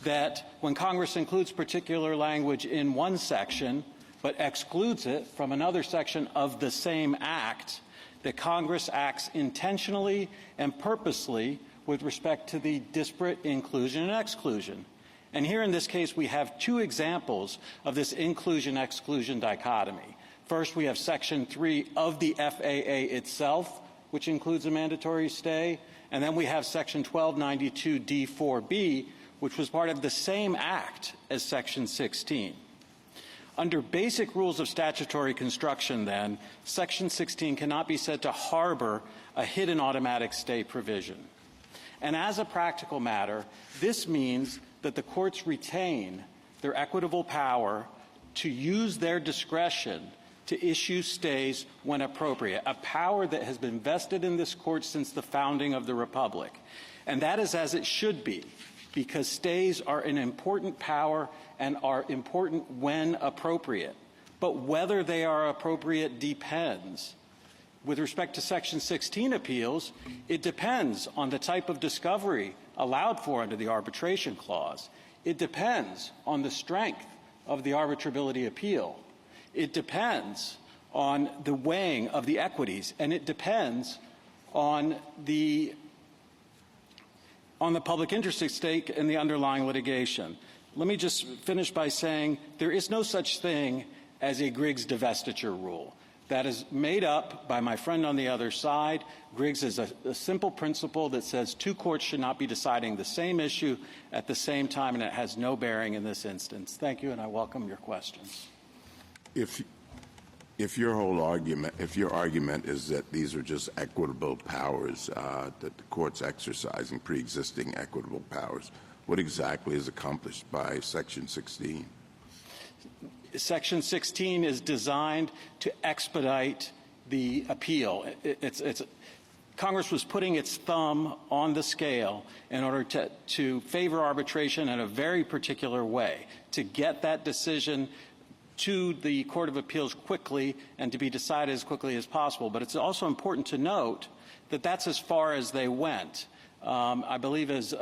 that when Congress includes particular language in one section but excludes it from another section of the same act, that Congress acts intentionally and purposely with respect to the disparate inclusion and exclusion. And here in this case, we have two examples of this inclusion-exclusion dichotomy. First, we have Section 3 of the FAA itself, which includes a mandatory stay, and then we have Section 1292D4B, which was part of the same act as Section 16. Under basic rules of statutory construction, then, Section 16 cannot be said to harbor a hidden automatic stay provision. And as a practical matter, this means that the courts retain their equitable power to use their discretion to issue stays when appropriate, a power that has been vested in this Court since the founding of the Republic. And that is as it should be, because stays are an important power and are important when appropriate. But whether they are appropriate depends. With respect to Section 16 appeals, it depends on the type of discovery allowed for under the arbitration clause. It depends on the strength of the arbitrability appeal. It depends on the weighing of the equities, and it depends on the public interest at stake in the underlying litigation. Let me just finish by saying there is no such thing as a Griggs divestiture rule. That is made up by my friend on the other side. Griggs is a simple principle that says two courts should not be deciding the same issue at the same time, and it has no bearing in this instance. Thank you, and I welcome your questions. If your argument is that these are just equitable powers, that the court's exercising pre-existing equitable powers, what exactly is accomplished by Section 16? Section 16 is designed to expedite the appeal. Congress was putting its thumb on the scale in order to favor arbitration in a very particular way, to get that decision to the Court of Appeals quickly and to be decided as quickly as possible. But it's also important to note that that's as far as they went. I believe, as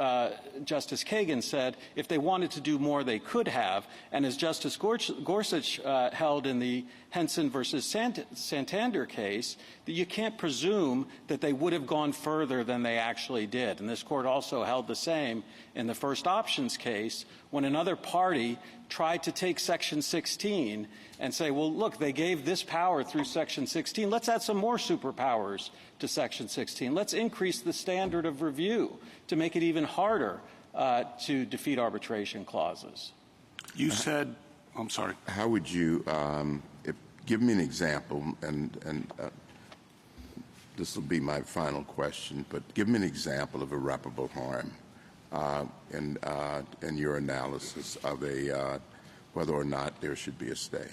Justice Kagan said, if they wanted to do more, they could have. And as Justice Gorsuch held in the Henson versus Santander case, that you can't presume that they would have gone further than they actually did. And this Court also held the same in the first options case when another party tried to take Section 16 and say, well, look, they gave this power through Section 16. Let's add some more superpowers to Section 16. Let's increase the standard of review to make it even harder to defeat arbitration clauses. You said, I'm sorry. How would you give me an example, and this will be my final question, but give me an example of irreparable harm in your analysis of whether or not there should be a stay.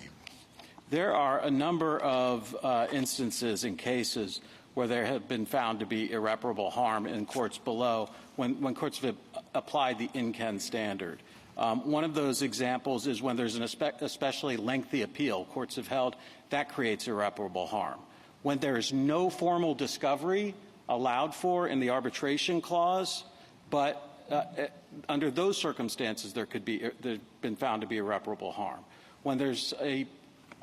There are a number of instances in cases where there have been found to be irreparable harm in courts below when courts have applied the in-ken standard. One of those examples is when there's an especially lengthy appeal. Courts have held that creates irreparable harm. When there is no formal discovery allowed for in the arbitration clause, but under those circumstances there's been found to be irreparable harm. When there's a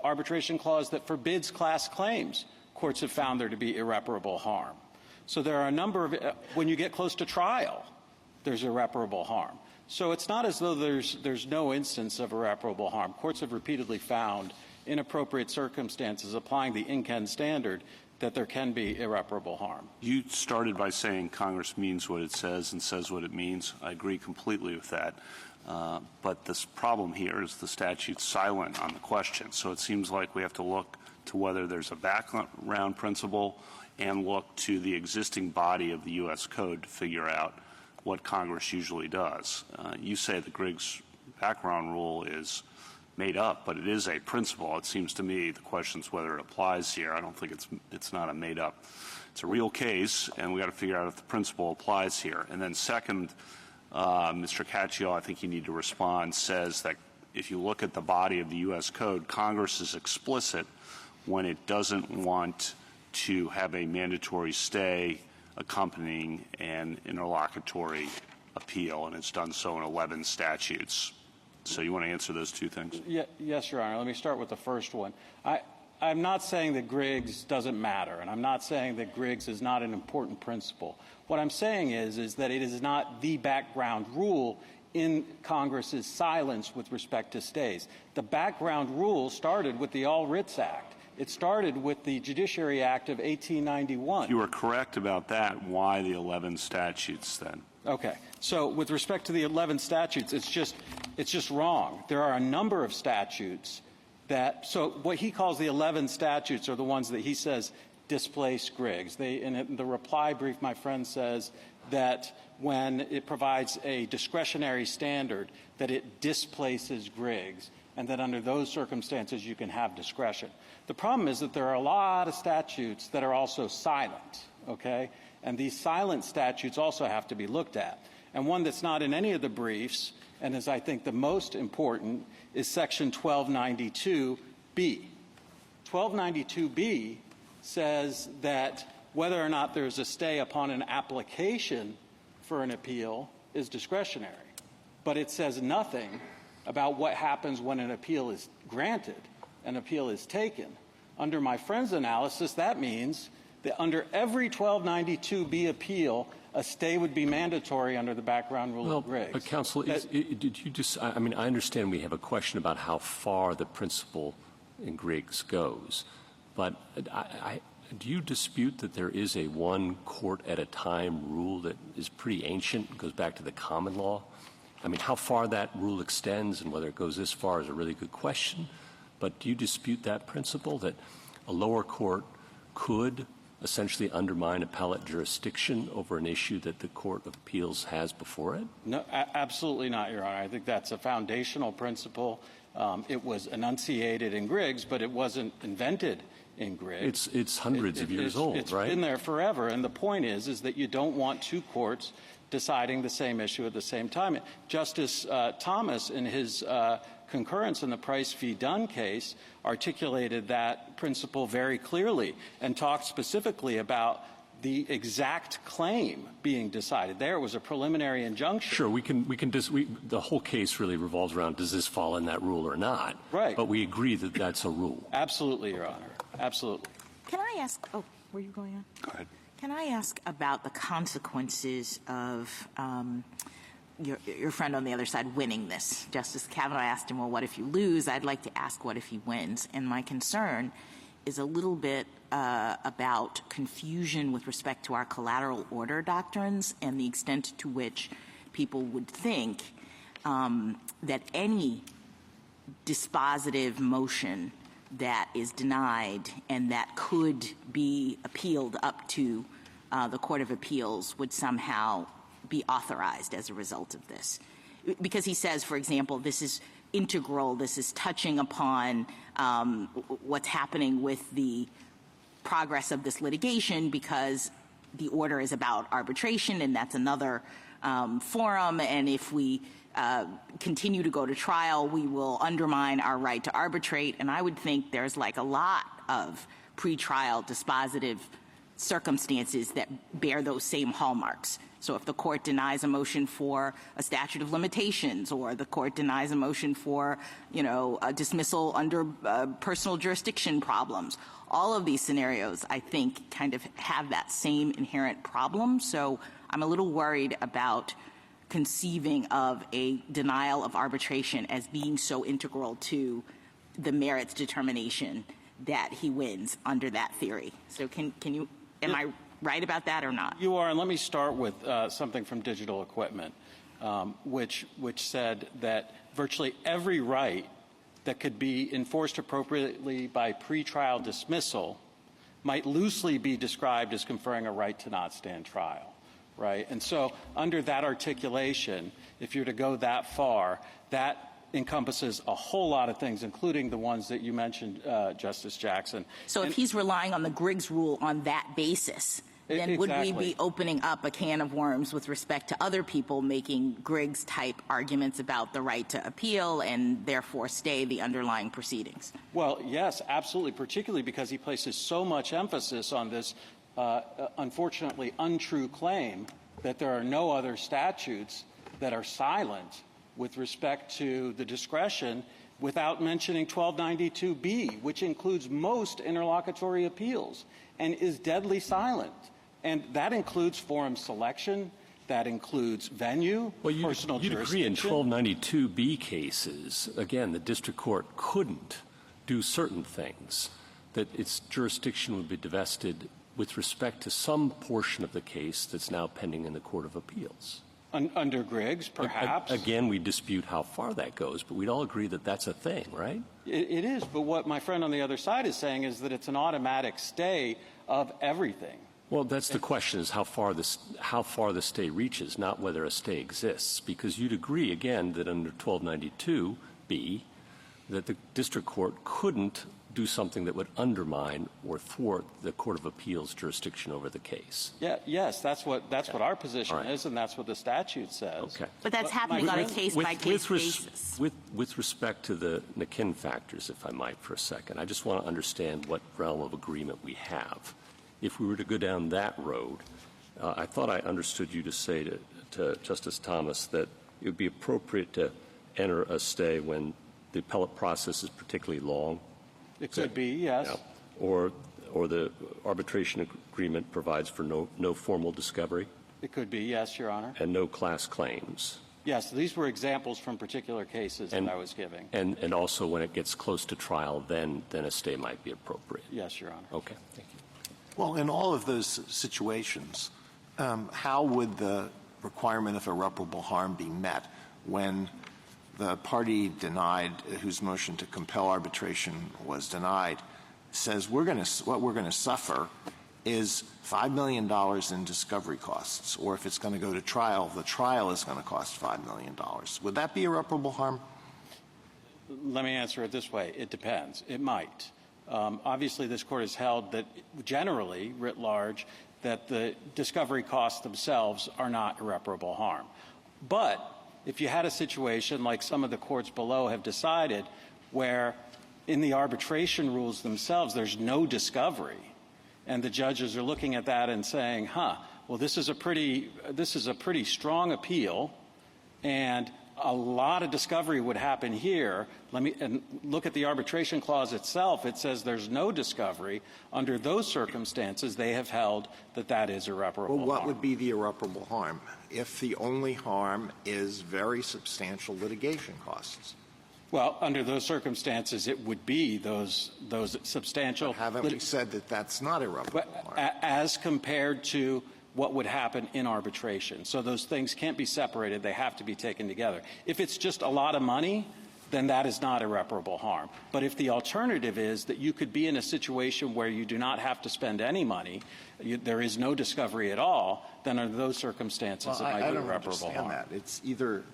arbitration clause that forbids class claims, courts have found there to be irreparable harm. So there are a number of when you get close to trial, there's irreparable harm. So it's not as though there's no instance of irreparable harm. Courts have repeatedly found in appropriate circumstances applying the in-ken standard that there can be irreparable harm. You started by saying Congress means what it says and says what it means. I agree completely with that. But this problem here is the statute's silent on the question. So it seems like we have to look to whether there's a background principle and look to the existing body of the U.S. Code to figure out what Congress usually does. You say the Griggs background rule is made up, but it is a principle. It seems to me the question is whether it applies here. I don't think it's not a made up. It's a real case, and we got to figure out if the principle applies here. And then second, Mr. Caccio, I think you need to respond, says that if you look at the body of the U.S. Code, Congress is explicit when it doesn't want to have a mandatory stay accompanying an interlocutory appeal, and it's done so in 11 statutes. So you want to answer those two things? Yes, Your Honor. Let me start with the first one. I'm not saying that Griggs doesn't matter, and I'm not saying that Griggs is not an important principle. What I'm saying is that it is not the background rule in Congress's silence with respect to stays. The background rule started with the All Writs Act. It started with the Judiciary Act of 1891. If you were correct about that, why the 11 statutes then? Okay. So with respect to the 11 statutes, it's just wrong. There are a number of statutes so what he calls the 11 statutes are the ones that he says displace Griggs. In the reply brief, my friend says that when it provides a discretionary standard, that it displaces Griggs, and that under those circumstances you can have discretion. The problem is that there are a lot of statutes that are also silent, okay? And these silent statutes also have to be looked at. And one that's not in any of the briefs, and is I think the most important, is Section 1292B. 1292B says that whether or not there's a stay upon an application for an appeal is discretionary. But it says nothing about what happens when an appeal is granted, an appeal is taken. Under my friend's analysis, that means that under every 1292B appeal, a stay would be mandatory under the background rule of Griggs. But counsel, did you just? I mean, I understand we have a question about how far the principle in Griggs goes, but do you dispute that there is a one court at a time rule that is pretty ancient, goes back to the common law? I mean, how far that rule extends and whether it goes this far is a really good question. But do you dispute that principle that a lower court could essentially undermine appellate jurisdiction over an issue that the Court of Appeals has before it? No, absolutely not, Your Honor. I think that's a foundational principle. It was enunciated in Griggs, but it wasn't invented in Griggs. It's hundreds of years old, right? It's been there forever. And the point is that you don't want two courts deciding the same issue at the same time. Justice Thomas, in his concurrence in the Price v. Dunn case, articulated that principle very clearly and talked specifically about the exact claim being decided. There it was a preliminary injunction. Sure, the whole case really revolves around does this fall in that rule or not? Right. But we agree that that's a rule. Absolutely, Your Honor. Absolutely. Can I ask? Oh, were you going on? Go ahead. Can I ask about the consequences of your friend on the other side winning this. Justice Kavanaugh asked him, well, what if you lose? I'd like to ask, what if he wins? And my concern is a little bit about confusion with respect to our collateral order doctrines and the extent to which people would think that any dispositive motion that is denied and that could be appealed up to the Court of Appeals would somehow be authorized as a result of this. Because he says, for example, this is integral, this is touching upon what's happening with the progress of this litigation because the order is about arbitration and that's another forum, and if we continue to go to trial, we will undermine our right to arbitrate. And I would think there's like a lot of pretrial dispositive circumstances that bear those same hallmarks. So if the court denies a motion for a statute of limitations, or the court denies a motion for, a dismissal under personal jurisdiction problems, all of these scenarios, I think, kind of have that same inherent problem. So I'm a little worried about conceiving of a denial of arbitration as being so integral to the merits determination that he wins under that theory. So can you, am I right about that or not? You are, and let me start with something from Digital Equipment, which said that virtually every right that could be enforced appropriately by pretrial dismissal might loosely be described as conferring a right to not stand trial, right? And so under that articulation, if you're to go that far, that encompasses a whole lot of things, including the ones that you mentioned, Justice Jackson. So if he's relying on the Griggs rule on that basis, then would we be opening up a can of worms with respect to other people making Griggs-type arguments about the right to appeal and therefore stay the underlying proceedings? Well, yes, absolutely, particularly because he places so much emphasis on this unfortunately untrue claim that there are no other statutes that are silent with respect to the discretion, without mentioning 1292B, which includes most interlocutory appeals and is deadly silent. And that includes forum selection, that includes venue, personal jurisdiction. You'd agree in 1292B cases, again, the district court couldn't do certain things, that its jurisdiction would be divested with respect to some portion of the case that's now pending in the Court of Appeals. Under Griggs, perhaps. Again, we dispute how far that goes, but we'd all agree that that's a thing, right? It is, but what my friend on the other side is saying is that it's an automatic stay of everything. Well, that's the question, is how far the stay reaches, not whether a stay exists. Because you'd agree, again, that under 1292B, that the district court couldn't do something that would undermine or thwart the Court of Appeals jurisdiction over the case. Yes, that's what our position is, and that's what the statute says. Okay. But that's happening on a case-by-case basis. With respect to the Nikin factors, if I might, for a second, I just want to understand what realm of agreement we have. If we were to go down that road, I thought I understood you to say to Justice Thomas that it would be appropriate to enter a stay when the appellate process is particularly long. It could be, yes. Yeah. Or the arbitration agreement provides for no formal discovery. It could be, yes, Your Honor. And no class claims. Yes, these were examples from particular cases that I was giving. And also when it gets close to trial, then a stay might be appropriate. Yes, Your Honor. Okay, thank you. Well, in all of those situations, how would the requirement of irreparable harm be met when the party denied, whose motion to compel arbitration was denied, says what we're going to suffer is $5 million in discovery costs, or if it's going to go to trial, the trial is going to cost $5 million. Would that be irreparable harm? Let me answer it this way. It depends. It might. Obviously, this Court has held that generally, writ large, that the discovery costs themselves are not irreparable harm. But if you had a situation like some of the courts below have decided where in the arbitration rules themselves there's no discovery, and the judges are looking at that and saying, well, this is a pretty strong appeal, and a lot of discovery would happen here. And look at the arbitration clause itself. It says there's no discovery. Under those circumstances, they have held that that is irreparable Well, what harm. would be the irreparable harm if the only harm is very substantial litigation costs? Well, under those circumstances, it would be those substantial. But haven't we said that that's not irreparable harm? As compared to what would happen in arbitration. So those things can't be separated. They have to be taken together. If it's just a lot of money, then that is not irreparable harm. But if the alternative is that you could be in a situation where you do not have to spend any money, there is no discovery at all, then under those circumstances, it might be irreparable harm. I don't understand that. It's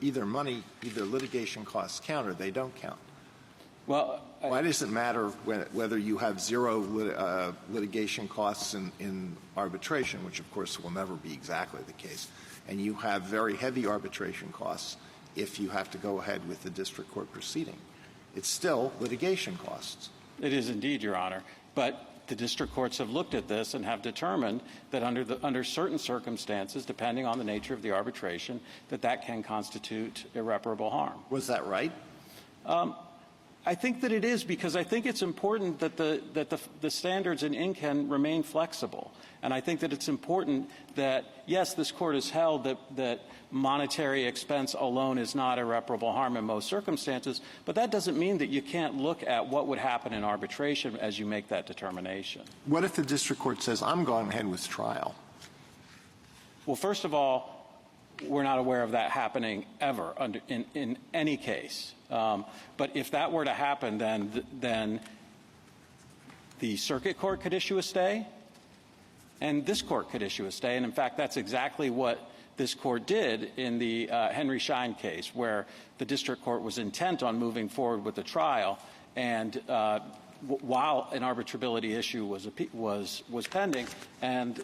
either money, either litigation costs count or they don't count. Well, why does it matter whether you have zero litigation costs in arbitration, which of course will never be exactly the case, and you have very heavy arbitration costs if you have to go ahead with the district court proceeding? It's still litigation costs. It is indeed, Your Honor. But the district courts have looked at this and have determined that under certain circumstances, depending on the nature of the arbitration, that can constitute irreparable harm. Was that right? I think that it is, because I think it's important that the standards in INCAN remain flexible. And I think that it's important that, yes, this Court has held that monetary expense alone is not irreparable harm in most circumstances, but that doesn't mean that you can't look at what would happen in arbitration as you make that determination. What if the district court says, I'm going ahead with trial? Well, first of all, we're not aware of that happening ever in any case. But if that were to happen, then the circuit court could issue a stay, and this court could issue a stay. And in fact, that's exactly what this court did in the Henry Schein case, where the district court was intent on moving forward with the trial, and while an arbitrability issue was pending, and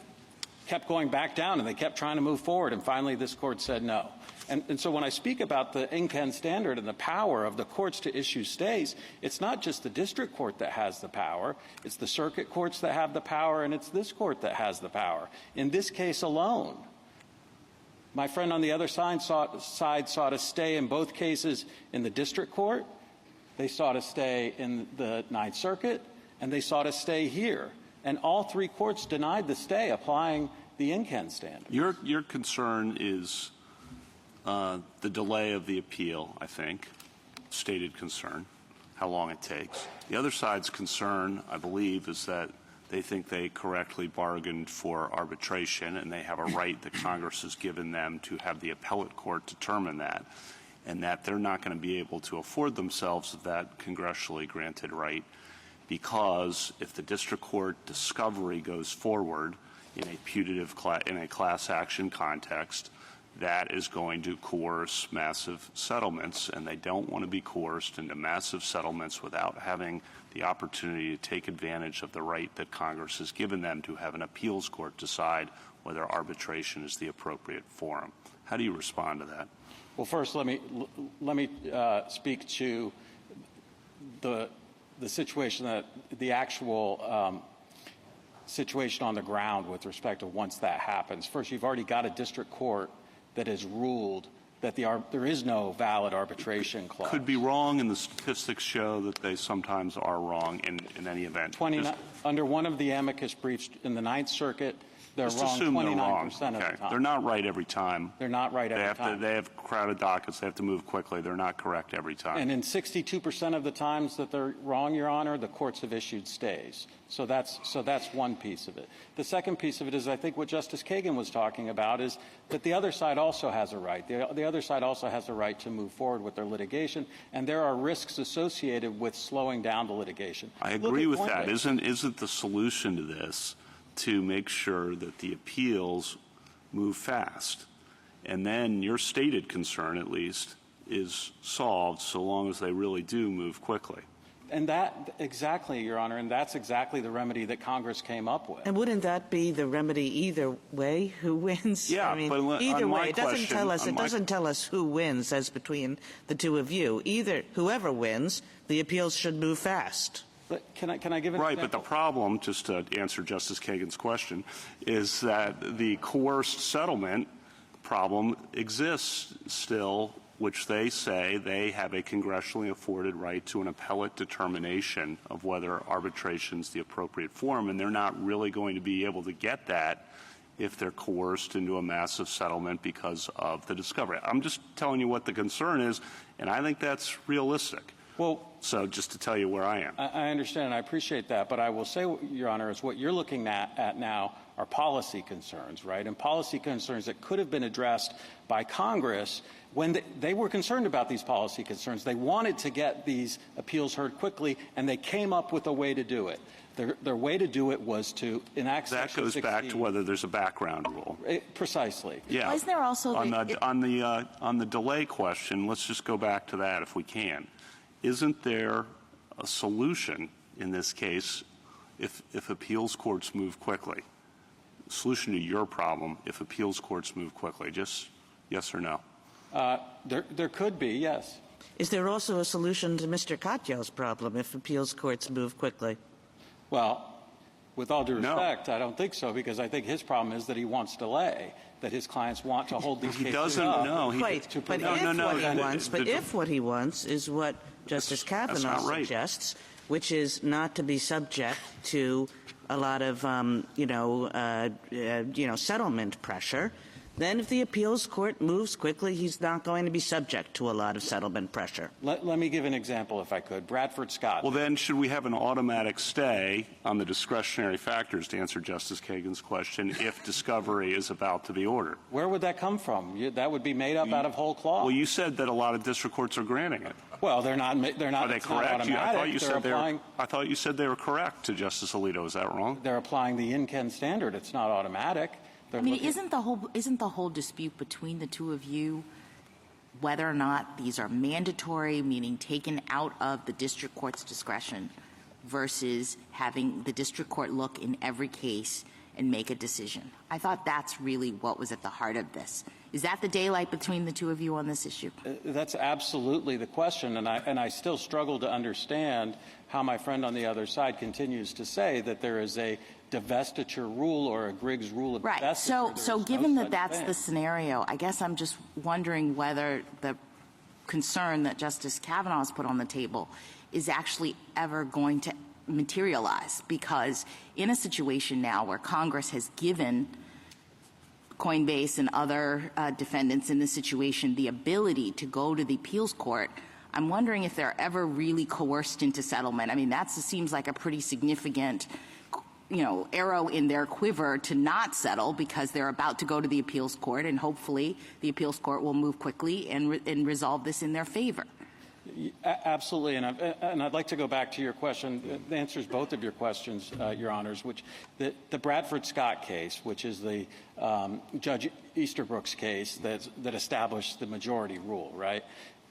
kept going back down, and they kept trying to move forward, and finally this court said no. And so when I speak about the INCAN standard and the power of the courts to issue stays, it's not just the district court that has the power, it's the circuit courts that have the power, and it's this court that has the power. In this case alone, my friend on the other side sought a stay in both cases in the district court, they sought a stay in the Ninth Circuit, and they sought a stay here. And all three courts denied the stay, applying the INCAN standard. Your concern is the delay of the appeal, I think, stated concern, how long it takes. The other side's concern, I believe, is that they think they correctly bargained for arbitration, and they have a right that Congress has given them to have the appellate court determine that, and that they're not going to be able to afford themselves that congressionally granted right, because if the district court discovery goes forward in a class action context, that is going to coerce massive settlements, and they don't want to be coerced into massive settlements without having the opportunity to take advantage of the right that Congress has given them to have an appeals court decide whether arbitration is the appropriate forum. How do you respond to that? Well, first, let me speak to the situation, that the actual situation on the ground with respect to once that happens. First, you've already got a district court that has ruled that there is no valid arbitration clause. Could be wrong, and the statistics show that they sometimes are wrong in any event. Under one of the amicus briefs in the Ninth Circuit, they're wrong 29% of the time. They're not right every time. They're not right every time. They have crowded dockets. They have to move quickly. They're not correct every time. And in 62% of the times that they're wrong, Your Honor, the courts have issued stays. So that's one piece of it. The second piece of it is, I think what Justice Kagan was talking about, is that the other side also has a right. The other side also has a right to move forward with their litigation, and there are risks associated with slowing down the litigation. I agree with that. Isn't the solution to this to make sure that the appeals move fast? And then your stated concern, at least, is solved so long as they really do move quickly. And that, exactly, Your Honor, and that's exactly the remedy that Congress came up with. And wouldn't that be the remedy either way? Who wins? Yeah, I mean, but either way, it doesn't tell us who wins as between the two of you. Whoever wins, the appeals should move fast. But can I give an example? Right, but the problem, just to answer Justice Kagan's question, is that the coerced settlement problem exists still which they say they have a congressionally afforded right to an appellate determination of whether arbitration is the appropriate form, and they're not really going to be able to get that if they're coerced into a massive settlement because of the discovery. I'm just telling you what the concern is, and I think that's realistic. Well, so just to tell you where I am. I understand, and I appreciate that, but I will say, Your Honor, is what you're looking at now are policy concerns, right? And policy concerns that could have been addressed by Congress when they were concerned about these policy concerns. They wanted to get these appeals heard quickly, and they came up with a way to do it. Their way to do it was to enact that goes 16. back to whether there's a background rule. Precisely. Yeah. Well, isn't there also on the delay question? Let's just go back to that if we can. Isn't there a solution in this case if appeals courts move quickly? Solution to your problem if appeals courts move quickly? Just yes or no? There could be, yes. Is there also a solution to Mr. Katyal's problem if appeals courts move quickly? Well, with all due respect, I don't think so, because I think his problem is that he wants delay, that his clients want to hold these cases doesn't up. know. But if what he wants is what Justice Kavanaugh suggests, which is not to be subject to a lot of, settlement pressure, then if the appeals court moves quickly, he's not going to be subject to a lot of settlement pressure. Let me give an example, if I could. Bradford Scott. Well, then should we have an automatic stay on the discretionary factors, to answer Justice Kagan's question, if discovery is about to be ordered? Where would that come from? That would be made up out of whole cloth. Well, you said that a lot of district courts are granting it. Well, they're not. Are they correct? I thought you said they were correct to Justice Alito. Is that wrong? They're applying the in-Ken standard. It's not automatic. Isn't the whole dispute between the two of you whether or not these are mandatory, meaning taken out of the district court's discretion, versus having the district court look in every case and make a decision? I thought that's really what was at the heart of this. Is that the daylight between the two of you on this issue? That's absolutely the question, and I still struggle to understand how my friend on the other side continues to say that there is a divestiture rule or a Griggs rule of divestiture. Right. So given that that's the scenario, I guess I'm just wondering whether the concern that Justice Kavanaugh has put on the table is actually ever going to materialize, because in a situation now where Congress has given Coinbase and other defendants in this situation the ability to go to the appeals court, I'm wondering if they're ever really coerced into settlement. I mean, that seems like a pretty significant arrow in their quiver to not settle, because they're about to go to the appeals court, and hopefully the appeals court will move quickly and resolve this in their favor. Absolutely, and I'd like to go back to your question. It answers both of your questions, Your Honors, which the Bradford Scott case, which is the Judge Easterbrook's case that established the majority rule, right?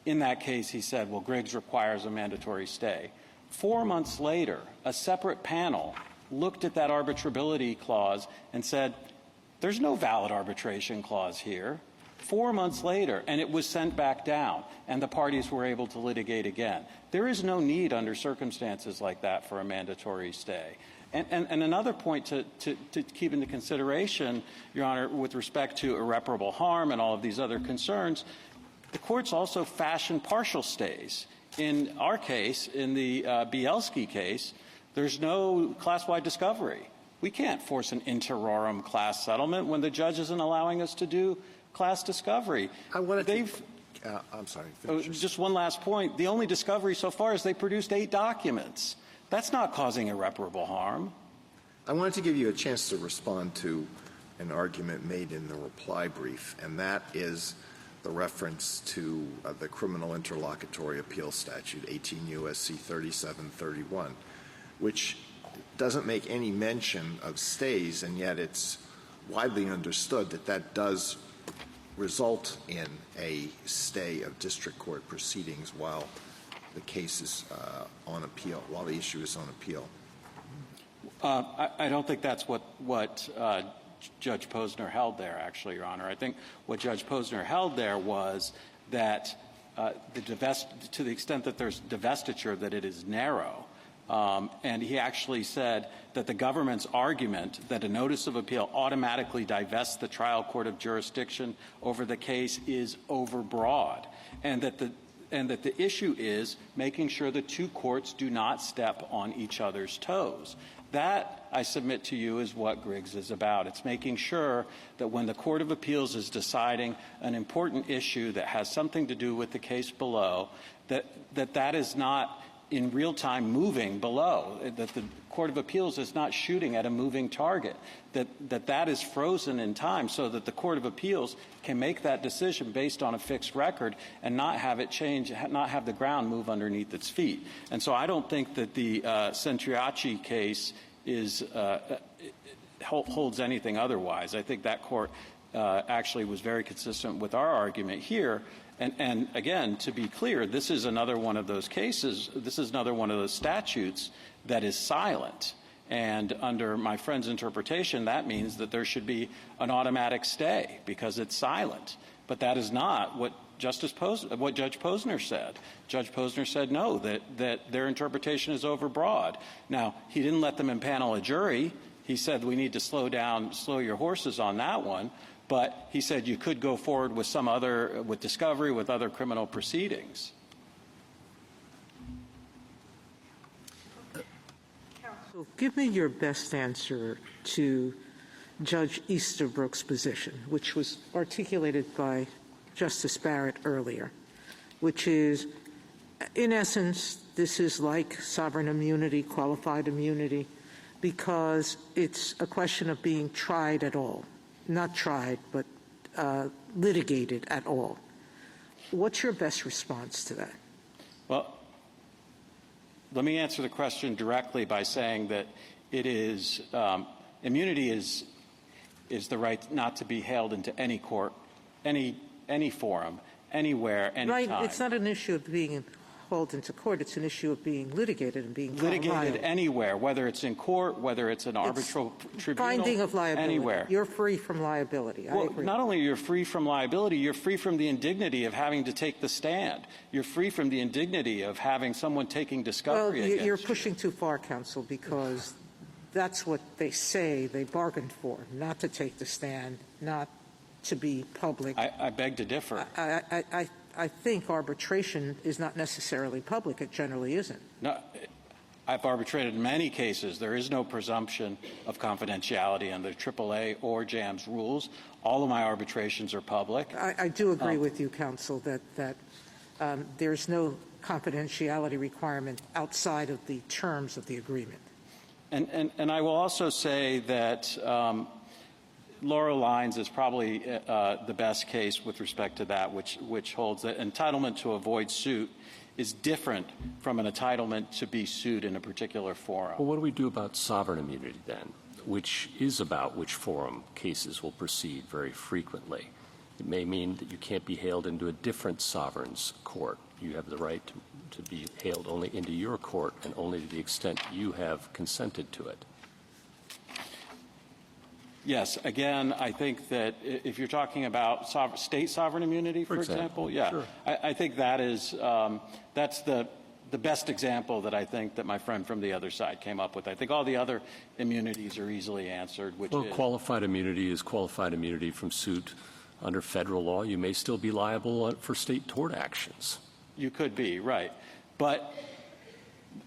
In that case, he said, well, Griggs requires a mandatory stay. 4 months later, a separate panel looked at that arbitrability clause and said, there's no valid arbitration clause here. 4 months later, and it was sent back down, and the parties were able to litigate again. There is no need under circumstances like that for a mandatory stay. And another point to keep into consideration, Your Honor, with respect to irreparable harm and all of these other concerns, the courts also fashion partial stays. In our case, in the Bielski case, there's no class-wide discovery. We can't force an interorum class settlement when the judge isn't allowing us to do class discovery. I'm sorry. Just one last point. The only discovery so far is they produced 8 documents. That's not causing irreparable harm. I wanted to give you a chance to respond to an argument made in the reply brief, and that is the reference to the criminal interlocutory appeal statute, 18 U.S.C. 3731, which doesn't make any mention of stays, and yet it's widely understood that that does result in a stay of district court proceedings while the case is on appeal, while the issue is on appeal. I don't think that's what Judge Posner held there, actually, Your Honor. I think what Judge Posner held there was that to the extent that there's divestiture, that it is narrow. And he actually said that the government's argument that a notice of appeal automatically divests the trial court of jurisdiction over the case is overbroad. and that the issue is making sure the two courts do not step on each other's toes. That, I submit to you, is what Griggs is about. It's making sure that when the Court of Appeals is deciding an important issue that has something to do with the case below, that is not in real time moving below, that the Court of Appeals is not shooting at a moving target, that is frozen in time so that the Court of Appeals can make that decision based on a fixed record and not have it change, not have the ground move underneath its feet. And so I don't think that the Centriacci case holds anything otherwise. I think that court actually was very consistent with our argument here. And again, to be clear, this is another one of those cases, this is another one of those statutes that is silent. And under my friend's interpretation, that means that there should be an automatic stay because it's silent. But that is not what Judge Posner said. Judge Posner said no, that their interpretation is overbroad. Now, he didn't let them impanel a jury. He said we need to slow your horses on that one. But he said you could go forward with with discovery, with other criminal proceedings. Counsel, give me your best answer to Judge Easterbrook's position, which was articulated by Justice Barrett earlier, which is, in essence, this is like sovereign immunity, qualified immunity, because it's a question of being tried at all. Not tried, but litigated at all. What's your best response to that? Well, let me answer the question directly by saying that it is immunity is the right not to be hailed into any court, any forum, anywhere, anytime. Right. It's not an issue of being hauled into court. It's an issue of being litigated and being litigated anywhere, whether it's in court, whether it's an arbitral tribunal, finding of liability. Anywhere. You're free from liability. I agree. Not only you're free from liability, you're free from the indignity of having to take the stand. You're free from the indignity of having someone taking discovery against you. You're pushing too far, counsel, because that's what they say they bargained for, not to take the stand, not to be public. I beg to differ. I think arbitration is not necessarily public. It generally isn't. No, I've arbitrated many cases. There is no presumption of confidentiality under AAA or JAMS rules. All of my arbitrations are public. I do agree with you, counsel, that there's no confidentiality requirement outside of the terms of the agreement. And I will also say that Laurel Lines is probably the best case with respect to that, which holds that entitlement to avoid suit is different from an entitlement to be sued in a particular forum. Well, what do we do about sovereign immunity then, which is about which forum cases will proceed very frequently? It may mean that you can't be hailed into a different sovereign's court. You have the right to be hailed only into your court and only to the extent you have consented to it. Yes. Again, I think that if you're talking about state sovereign immunity, for example, yeah, sure. I think that is that's the best example that I think that my friend from the other side came up with. I think all the other immunities are easily answered. Qualified immunity is qualified immunity from suit under federal law. You may still be liable for state tort actions. You could be, right. But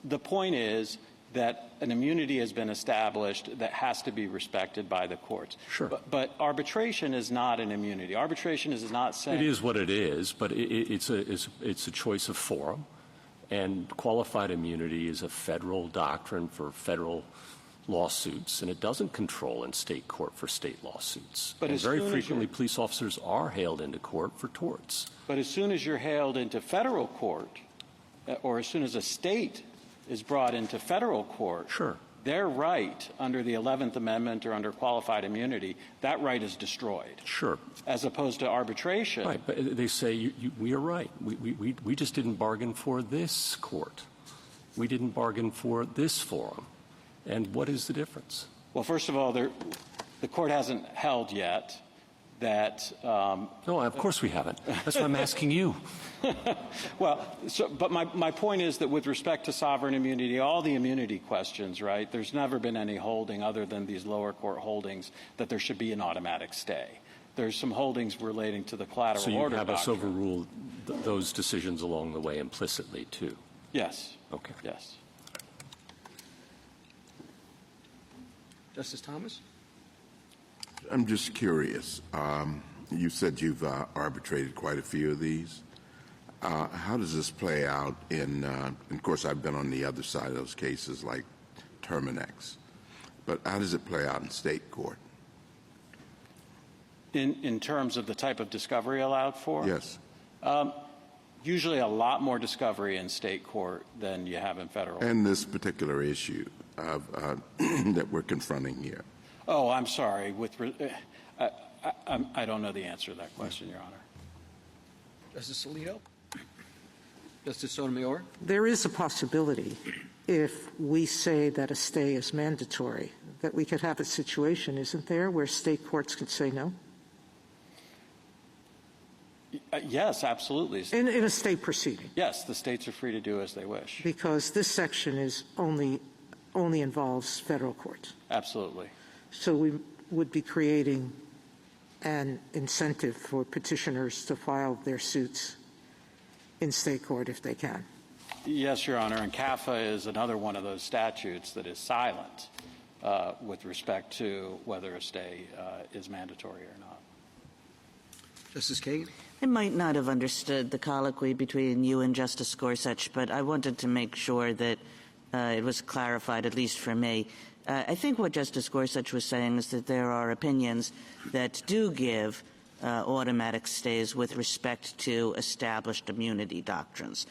the point is that an immunity has been established that has to be respected by the courts. Sure. But arbitration is not an immunity. Arbitration is not saying... It is what it is, but it's a choice of forum. And qualified immunity is a federal doctrine for federal lawsuits, and it doesn't control in state court for state lawsuits. But very frequently, police officers are hailed into court for torts. But as soon as you're hailed into federal court, or as soon as a state is brought into federal court, sure, their right under the 11th Amendment or under qualified immunity, that right is destroyed. Sure. As opposed to arbitration. Right, but they say, we are right. We just didn't bargain for this court. We didn't bargain for this forum. And what is the difference? Well, first of all, the court hasn't held yet that... No, of course we haven't. That's why I'm asking you. Well, but my point is that with respect to sovereign immunity, all the immunity questions, right, there's never been any holding other than these lower court holdings that there should be an automatic stay. there's some holdings relating to the collateral So you order have us doctrine. overrule those decisions along the way implicitly, too? Yes. Okay. Yes. Justice Thomas? I'm just curious. You said you've arbitrated quite a few of these. How does this play out in, of course, I've been on the other side of those cases like Terminex, but how does it play out in state court? In terms of the type of discovery allowed for? Yes. Usually a lot more discovery in state court than you have in federal. And this particular issue of, that we're confronting here. Oh, I'm sorry. I don't know the answer to that question, Your Honor. Justice Alito? Justice Sotomayor? There is a possibility, if we say that a stay is mandatory, that we could have a situation, isn't there, where state courts could say no? Yes, absolutely. In a state proceeding. Yes, the states are free to do as they wish. Because this section is only involves federal courts. Absolutely. So we would be creating an incentive for petitioners to file their suits in state court if they can. Yes, Your Honor, and CAFA is another one of those statutes that is silent with respect to whether a stay is mandatory or not. Justice Kagan? I might not have understood the colloquy between you and Justice Gorsuch, but I wanted to make sure that it was clarified, at least for me. I think what Justice Gorsuch was saying is that there are opinions that do give automatic stays with respect to established immunity doctrines.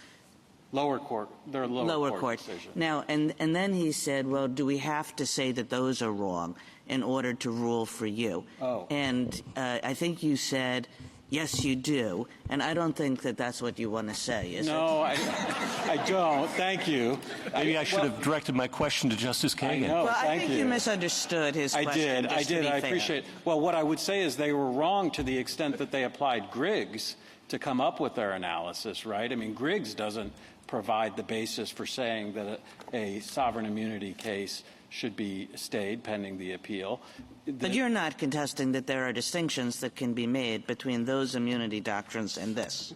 Lower court. They're lower court decisions. Now, and then he said, well, do we have to say that those are wrong in order to rule for you? Oh. And I think you said, yes, you do. And I don't think that that's what you want to say, is it? No, I don't. Thank you. Maybe I should have directed my question to Justice Kagan. I know. Well, I thank think you misunderstood his question. I did. I appreciate it. Well, what I would say is they were wrong to the extent that they applied Griggs to come up with their analysis, right? I mean, Griggs doesn't provide the basis for saying that a sovereign immunity case should be stayed pending the appeal. But you're not contesting that there are distinctions that can be made between those immunity doctrines and this.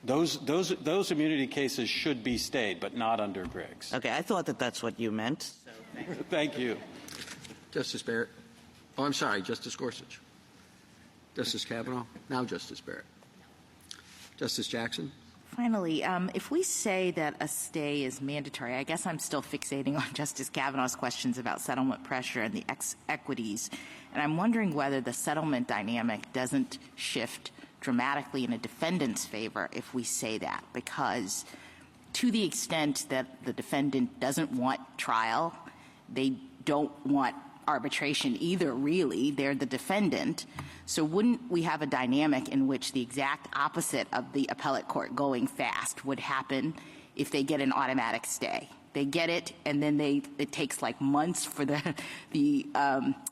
Those immunity cases should be stayed, but not under Griggs. Okay, I thought that that's what you meant. So Thank you. Justice Barrett? Oh, I'm sorry, Justice Gorsuch. Justice Kavanaugh? Now Justice Barrett. Justice Jackson? Finally, if we say that a stay is mandatory, I guess I'm still fixating on Justice Kavanaugh's questions about settlement pressure and the equities, and I'm wondering whether the settlement dynamic doesn't shift dramatically in a defendant's favor if we say that, because to the extent that the defendant doesn't want trial, they don't want arbitration either, really. They're the defendant. So wouldn't we have a dynamic in which the exact opposite of the appellate court going fast would happen if they get an automatic stay? They get it, and then it takes like months for the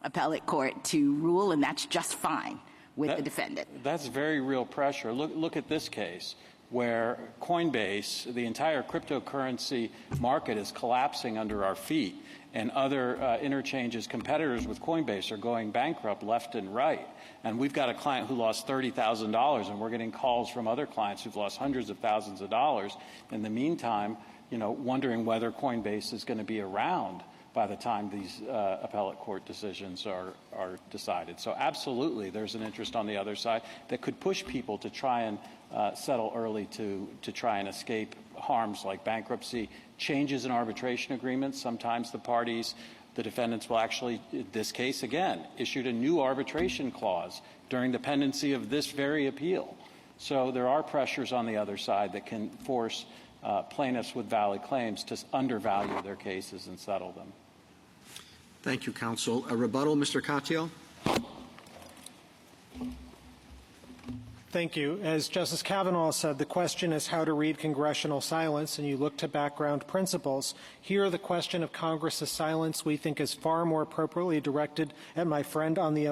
appellate court to rule, and that's just fine with the defendant. That's very real pressure. Look at this case where Coinbase, the entire cryptocurrency market, is collapsing under our feet, and other interchanges, competitors with Coinbase, are going bankrupt left and right. And we've got a client who lost $30,000, and we're getting calls from other clients who've lost hundreds of thousands of dollars. In the meantime, wondering whether Coinbase is going to be around by the time these appellate court decisions are decided. So absolutely, there's an interest on the other side that could push people to try and settle early to try and escape harms like bankruptcy, changes in arbitration agreements. Sometimes the defendants will actually, in this case again, issued a new arbitration clause during the pendency of this very appeal. So there are pressures on the other side that can force plaintiffs with valid claims to undervalue their cases and settle them. Thank you, counsel. A rebuttal, Mr. Katyal? Thank you. As Justice Kavanaugh said, the question is how to read congressional silence, and you look to background principles. Here, the question of Congress's silence we think is far more appropriately directed at my friend on the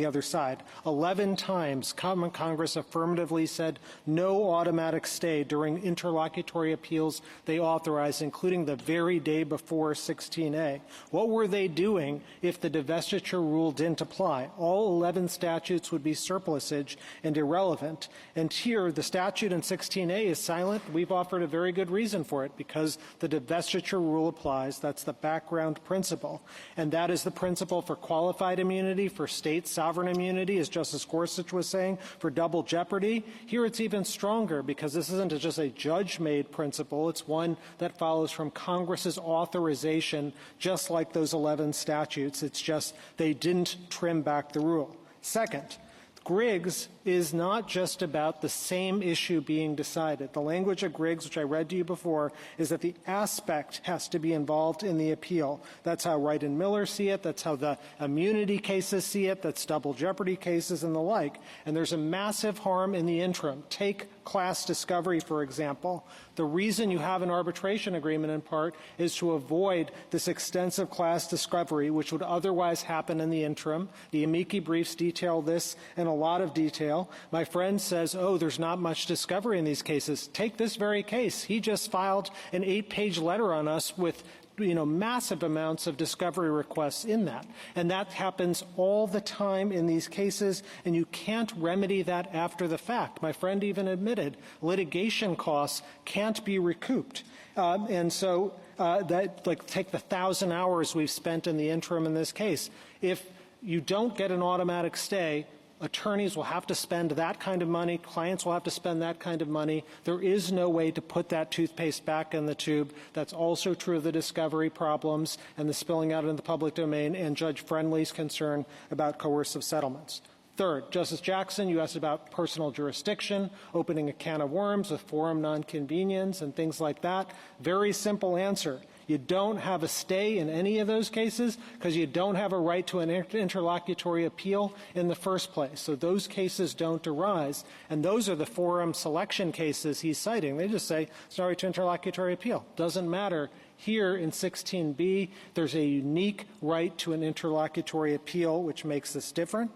other side. 11 times, Congress affirmatively said no automatic stay during interlocutory appeals they authorized, including the very day before 16A. What were they doing if the divestiture rule didn't apply? All 11 statutes would be surplusage and irrelevant. And here, the statute in 16A is silent. We've offered a very good reason for it, because the divestiture rule applies. That's the background principle. And that is the principle for qualified immunity, for state sovereign immunity, as Justice Gorsuch was saying, for double jeopardy. Here it's even stronger, because this isn't just a judge-made principle. It's one that follows from Congress's authorization, just like those 11 statutes. It's just they didn't trim back the rule. Second, Griggs is not just about the same issue being decided. The language of Griggs, which I read to you before, is that the aspect has to be involved in the appeal. That's how Wright and Miller see it. That's how the immunity cases see it. That's double jeopardy cases and the like. And there's a massive harm in the interim. Take class discovery, for example. The reason you have an arbitration agreement, in part, is to avoid this extensive class discovery, which would otherwise happen in the interim. The amici briefs detail this in a lot of detail. My friend says, oh, there's not much discovery in these cases. Take this very case. He just filed an 8-page letter on us with massive amounts of discovery requests in that. And that happens all the time in these cases, and you can't remedy that after the fact. My friend even admitted litigation costs can't be recouped. And so take the 1,000 hours we've spent in the interim in this case. If you don't get an automatic stay, attorneys will have to spend that kind of money. Clients will have to spend that kind of money. There is no way to put that toothpaste back in the tube. That's also true of the discovery problems and the spilling out into the public domain and Judge Friendly's concern about coercive settlements. Third, Justice Jackson, you asked about personal jurisdiction, opening a can of worms with forum nonconvenience and things like that. Very simple answer. You don't have a stay in any of those cases because you don't have a right to an interlocutory appeal in the first place. So those cases don't arise. And those are the forum selection cases he's citing. They just say, sorry to interlocutory appeal. Doesn't matter. Here in 16B, there's a unique right to an interlocutory appeal, which makes this different.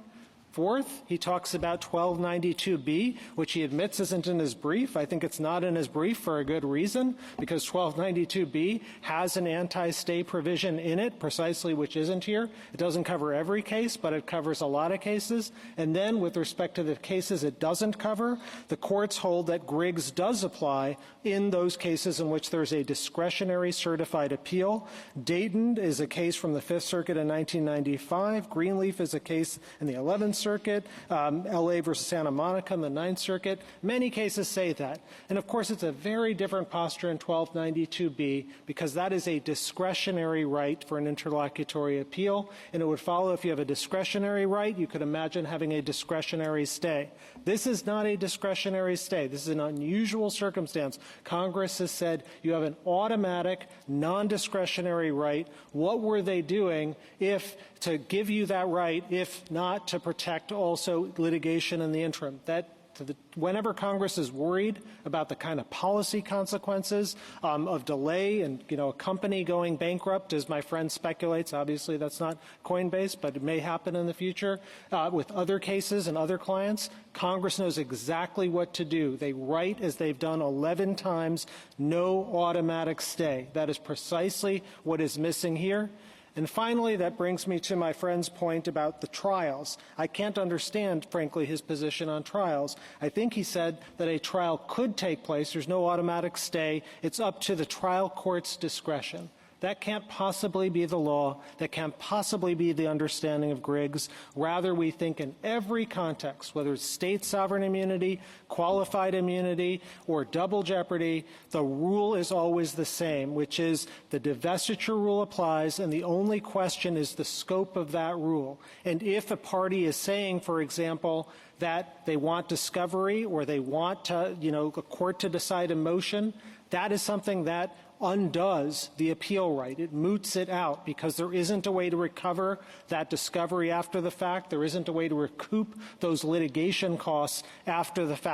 Fourth, he talks about 1292B, which he admits isn't in his brief. I think it's not in his brief for a good reason, because 1292B has an anti-stay provision in it, precisely which isn't here. It doesn't cover every case, but it covers a lot of cases. And then with respect to the cases it doesn't cover, the courts hold that Griggs does apply in those cases in which there's a discretionary certified appeal. Dayton is a case from the Fifth Circuit in 1995. Greenleaf is a case in the 11th Circuit, L.A. versus Santa Monica in the Ninth Circuit. Many cases say that. And, of course, it's a very different posture in 1292B because that is a discretionary right for an interlocutory appeal. And it would follow if you have a discretionary right, you could imagine having a discretionary stay. This is not a discretionary stay. This is an unusual circumstance. Congress has said you have an automatic, non-discretionary right. What were they doing if to give you that right, if not to protect also litigation in the interim? Whenever Congress is worried about the kind of policy consequences of delay and, a company going bankrupt, as my friend speculates, obviously that's not Coinbase, but it may happen in the future, with other cases and other clients, Congress knows exactly what to do. They write, as they've done 11 times, no automatic stay. That is precisely what is missing here. And finally, that brings me to my friend's point about the trials. I can't understand, frankly, his position on trials. I think he said that a trial could take place. There's no automatic stay. It's up to the trial court's discretion. That can't possibly be the law. That can't possibly be the understanding of Griggs. Rather, we think in every context, whether it's state sovereign immunity, qualified immunity, or double jeopardy, the rule is always the same, which is the divestiture rule applies, and the only question is the scope of that rule. And if a party is saying, for example, that they want discovery or they want to, a court to decide a motion, that is something that undoes the appeal right. It moots it out because there isn't a way to recover that discovery after the fact. There isn't a way to recoup those litigation costs after the fact.